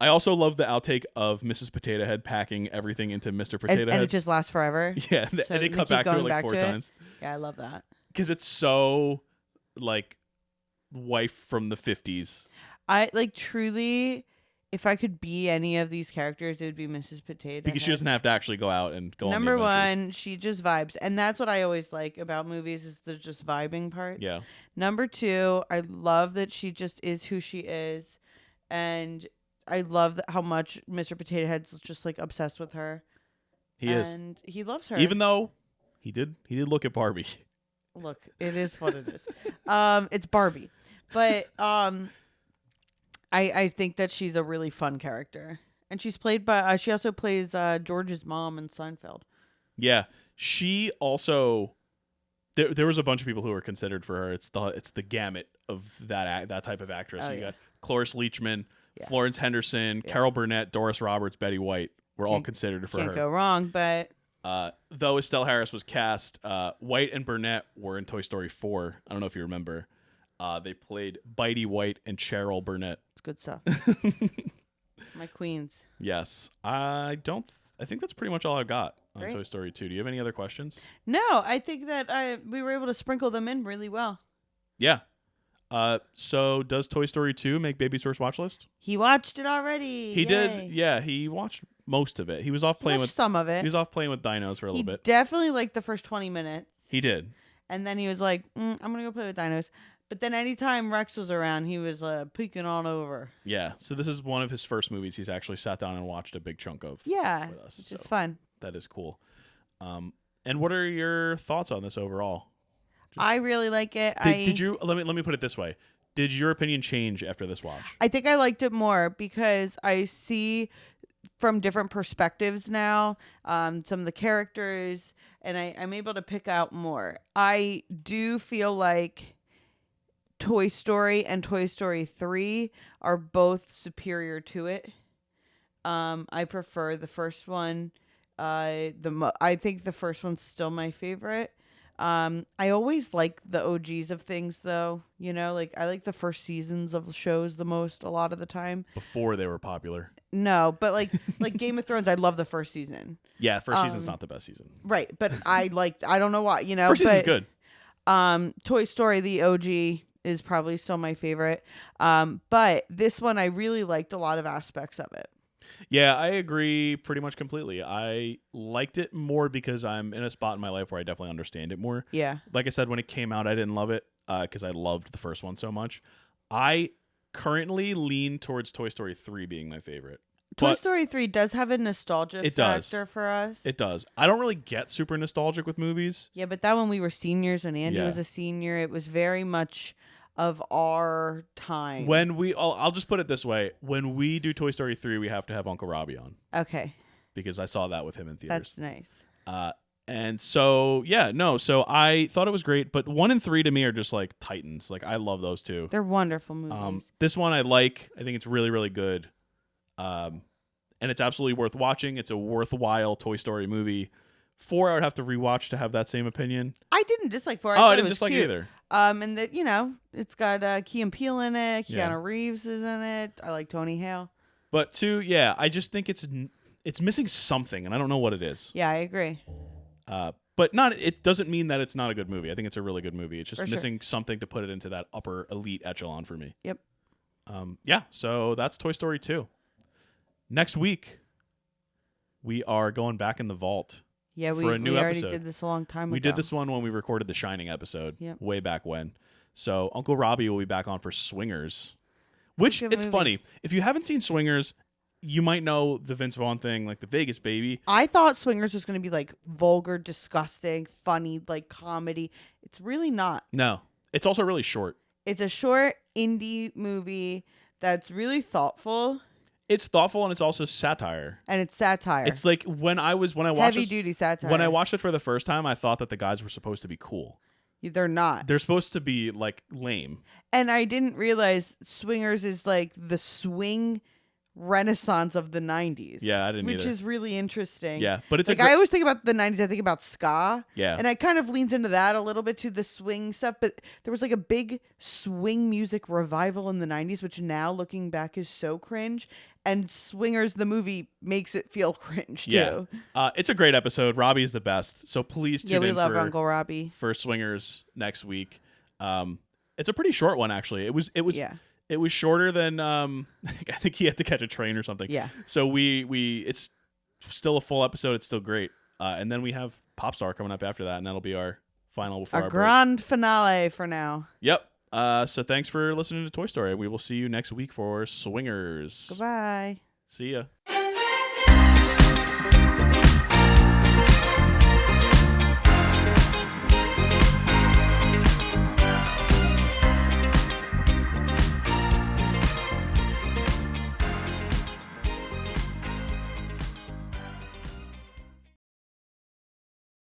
Speaker 2: I also love the outtake of Mrs. Potato Head packing everything into Mr. Potato Head.
Speaker 1: And it just lasts forever.
Speaker 2: Yeah, so and they cut back to it like 4 times.
Speaker 1: Yeah, I love that.
Speaker 2: Because it's so, like, wife from the 50s.
Speaker 1: I, like, truly, if I could be any of these characters, it would be Mrs. Potato
Speaker 2: Because she doesn't have to actually go out and go
Speaker 1: Number
Speaker 2: on the adventures.
Speaker 1: one, she just vibes. And that's what I always like about movies is the just vibing parts.
Speaker 2: Yeah.
Speaker 1: Number two, I love that she just is who she is. And I love how much Mr. Potato Head's just, like, obsessed with her.
Speaker 2: He is.
Speaker 1: And he loves her.
Speaker 2: Even though he did look at Barbie.
Speaker 1: Look, it is what it is. It's Barbie. But I think that she's a really fun character, and she's played by she also plays George's mom in Seinfeld.
Speaker 2: Yeah, she also there was a bunch of people who were considered for her. It's the gamut of that type of actress.
Speaker 1: Oh,
Speaker 2: So you
Speaker 1: yeah.
Speaker 2: got Cloris Leachman,
Speaker 1: Yeah.
Speaker 2: Florence Henderson, Carol Burnett, Doris Roberts, Betty White. Were all considered for
Speaker 1: Can't
Speaker 2: her.
Speaker 1: go wrong, but
Speaker 2: Though Estelle Harris was cast, White and Burnett were in Toy Story 4. I don't know if you remember. They played Bitey White and Cheryl Burnett.
Speaker 1: it's good stuff. My queens.
Speaker 2: Yes. I think that's pretty much all I've got on
Speaker 1: Great.
Speaker 2: Toy Story 2. Do you have any other questions?
Speaker 1: No, I think that we were able to sprinkle them in really well.
Speaker 2: Yeah. So does Toy Story 2 make Baby's first watch list?
Speaker 1: He watched it already.
Speaker 2: He
Speaker 1: Yay.
Speaker 2: did. Yeah, he watched most of it. He was off
Speaker 1: He
Speaker 2: playing
Speaker 1: watched
Speaker 2: with
Speaker 1: some of it.
Speaker 2: He was off playing with dinos for a
Speaker 1: He
Speaker 2: little bit.
Speaker 1: definitely liked the first 20 minutes.
Speaker 2: He did.
Speaker 1: And then he was like, I'm going to go play with dinos. But then anytime Rex was around, he was peeking on over.
Speaker 2: Yeah. So this is one of his first movies he's actually sat down and watched a big chunk of.
Speaker 1: Yeah,
Speaker 2: with us,
Speaker 1: which is
Speaker 2: so
Speaker 1: fun.
Speaker 2: That is cool. And what are your thoughts on this overall?
Speaker 1: I really like it.
Speaker 2: Did you let me put it this way? Did your opinion change after this watch?
Speaker 1: I think I liked it more because I see from different perspectives now some of the characters, and I'm able to pick out more. I do feel like Toy Story and Toy Story 3 are both superior to it. I prefer the first one. I think the first one's still my favorite. I always like the OGs of things, though. You know, like I like the first seasons of shows the most a lot of the time.
Speaker 2: Before they were popular.
Speaker 1: No, but like Game of Thrones, I love the first season.
Speaker 2: Yeah, first season's not the best season.
Speaker 1: Right, but I don't know why, you know.
Speaker 2: First season's good.
Speaker 1: Toy Story, the OG, is probably still my favorite. But this one, I really liked a lot of aspects of it.
Speaker 2: Yeah, I agree pretty much completely. I liked it more because I'm in a spot in my life where I definitely understand it more.
Speaker 1: Yeah.
Speaker 2: Like I said, when it came out, I didn't love it because I loved the first one so much. I currently lean towards Toy Story 3 being my favorite.
Speaker 1: Toy Story 3 does have a nostalgia factor for us.
Speaker 2: It does. I don't really get super nostalgic with movies.
Speaker 1: Yeah, but that when we were seniors, when Andy was a senior, it was very much of our time.
Speaker 2: When I'll just put it this way. When we do Toy Story 3, we have to have Uncle Robbie on.
Speaker 1: Okay.
Speaker 2: Because I saw that with him in theaters.
Speaker 1: That's nice.
Speaker 2: And so, so I thought it was great, but 1 and 3 to me are just like titans. Like I love those two.
Speaker 1: They're wonderful movies.
Speaker 2: This one I like. I think it's really, really good. And it's absolutely worth watching. It's a worthwhile Toy Story movie. 4 I would have to rewatch to have that same opinion.
Speaker 1: I didn't dislike 4.
Speaker 2: I didn't dislike it either.
Speaker 1: And that, you know, it's got Key and Peele in it. Keanu
Speaker 2: Yeah.
Speaker 1: Reeves is in it. I like Tony Hale.
Speaker 2: But 2, I just think it's missing something, and I don't know what it is.
Speaker 1: Yeah, I agree.
Speaker 2: But it doesn't mean that it's not a good movie. I think it's a really good movie. It's just missing something to put it into that upper elite echelon for me.
Speaker 1: Yep.
Speaker 2: So that's Toy Story 2. Next week, we are going back in the vault.
Speaker 1: Yeah,
Speaker 2: for a new
Speaker 1: we already
Speaker 2: episode.
Speaker 1: did this a long time ago.
Speaker 2: We did this one when we recorded the Shining episode,
Speaker 1: Yep.
Speaker 2: way back when. So Uncle Robbie will be back on for Swingers, which
Speaker 1: good
Speaker 2: it's
Speaker 1: movie.
Speaker 2: funny. If you haven't seen Swingers, you might know the Vince Vaughn thing, like the Vegas baby.
Speaker 1: I thought Swingers was going to be like vulgar, disgusting, funny, like comedy. It's really not.
Speaker 2: No, it's also really short.
Speaker 1: It's a short indie movie that's really thoughtful.
Speaker 2: It's thoughtful and it's also satire.
Speaker 1: And it's satire.
Speaker 2: It's like when I watched
Speaker 1: heavy
Speaker 2: this,
Speaker 1: duty satire.
Speaker 2: when I watched it for the first time, I thought that the guys were supposed to be cool.
Speaker 1: They're not.
Speaker 2: They're supposed to be like lame.
Speaker 1: And I didn't realize Swingers is like the swing renaissance of the 90s.
Speaker 2: Yeah, I didn't
Speaker 1: Which
Speaker 2: either.
Speaker 1: is really interesting.
Speaker 2: Yeah, but it's
Speaker 1: like I always think about the 90s, I think about ska.
Speaker 2: Yeah.
Speaker 1: And it kind of leans into that a little bit to the swing stuff, but there was like a big swing music revival in the 90s, which now looking back is so cringe. And Swingers, the movie, makes it feel cringe too.
Speaker 2: Yeah. It's a great episode. Robbie is the best. So please tune
Speaker 1: we
Speaker 2: in
Speaker 1: love Uncle Robbie.
Speaker 2: for Swingers next week. It's a pretty short one actually. It was shorter than I think he had to catch a train or something.
Speaker 1: Yeah.
Speaker 2: So it's still a full episode. It's still great. And then we have Popstar coming up after that, and that'll be our final before our break.
Speaker 1: grand finale for now.
Speaker 2: Yep. So thanks for listening to Toy Story. We will see you next week for Swingers.
Speaker 1: Goodbye.
Speaker 2: See ya.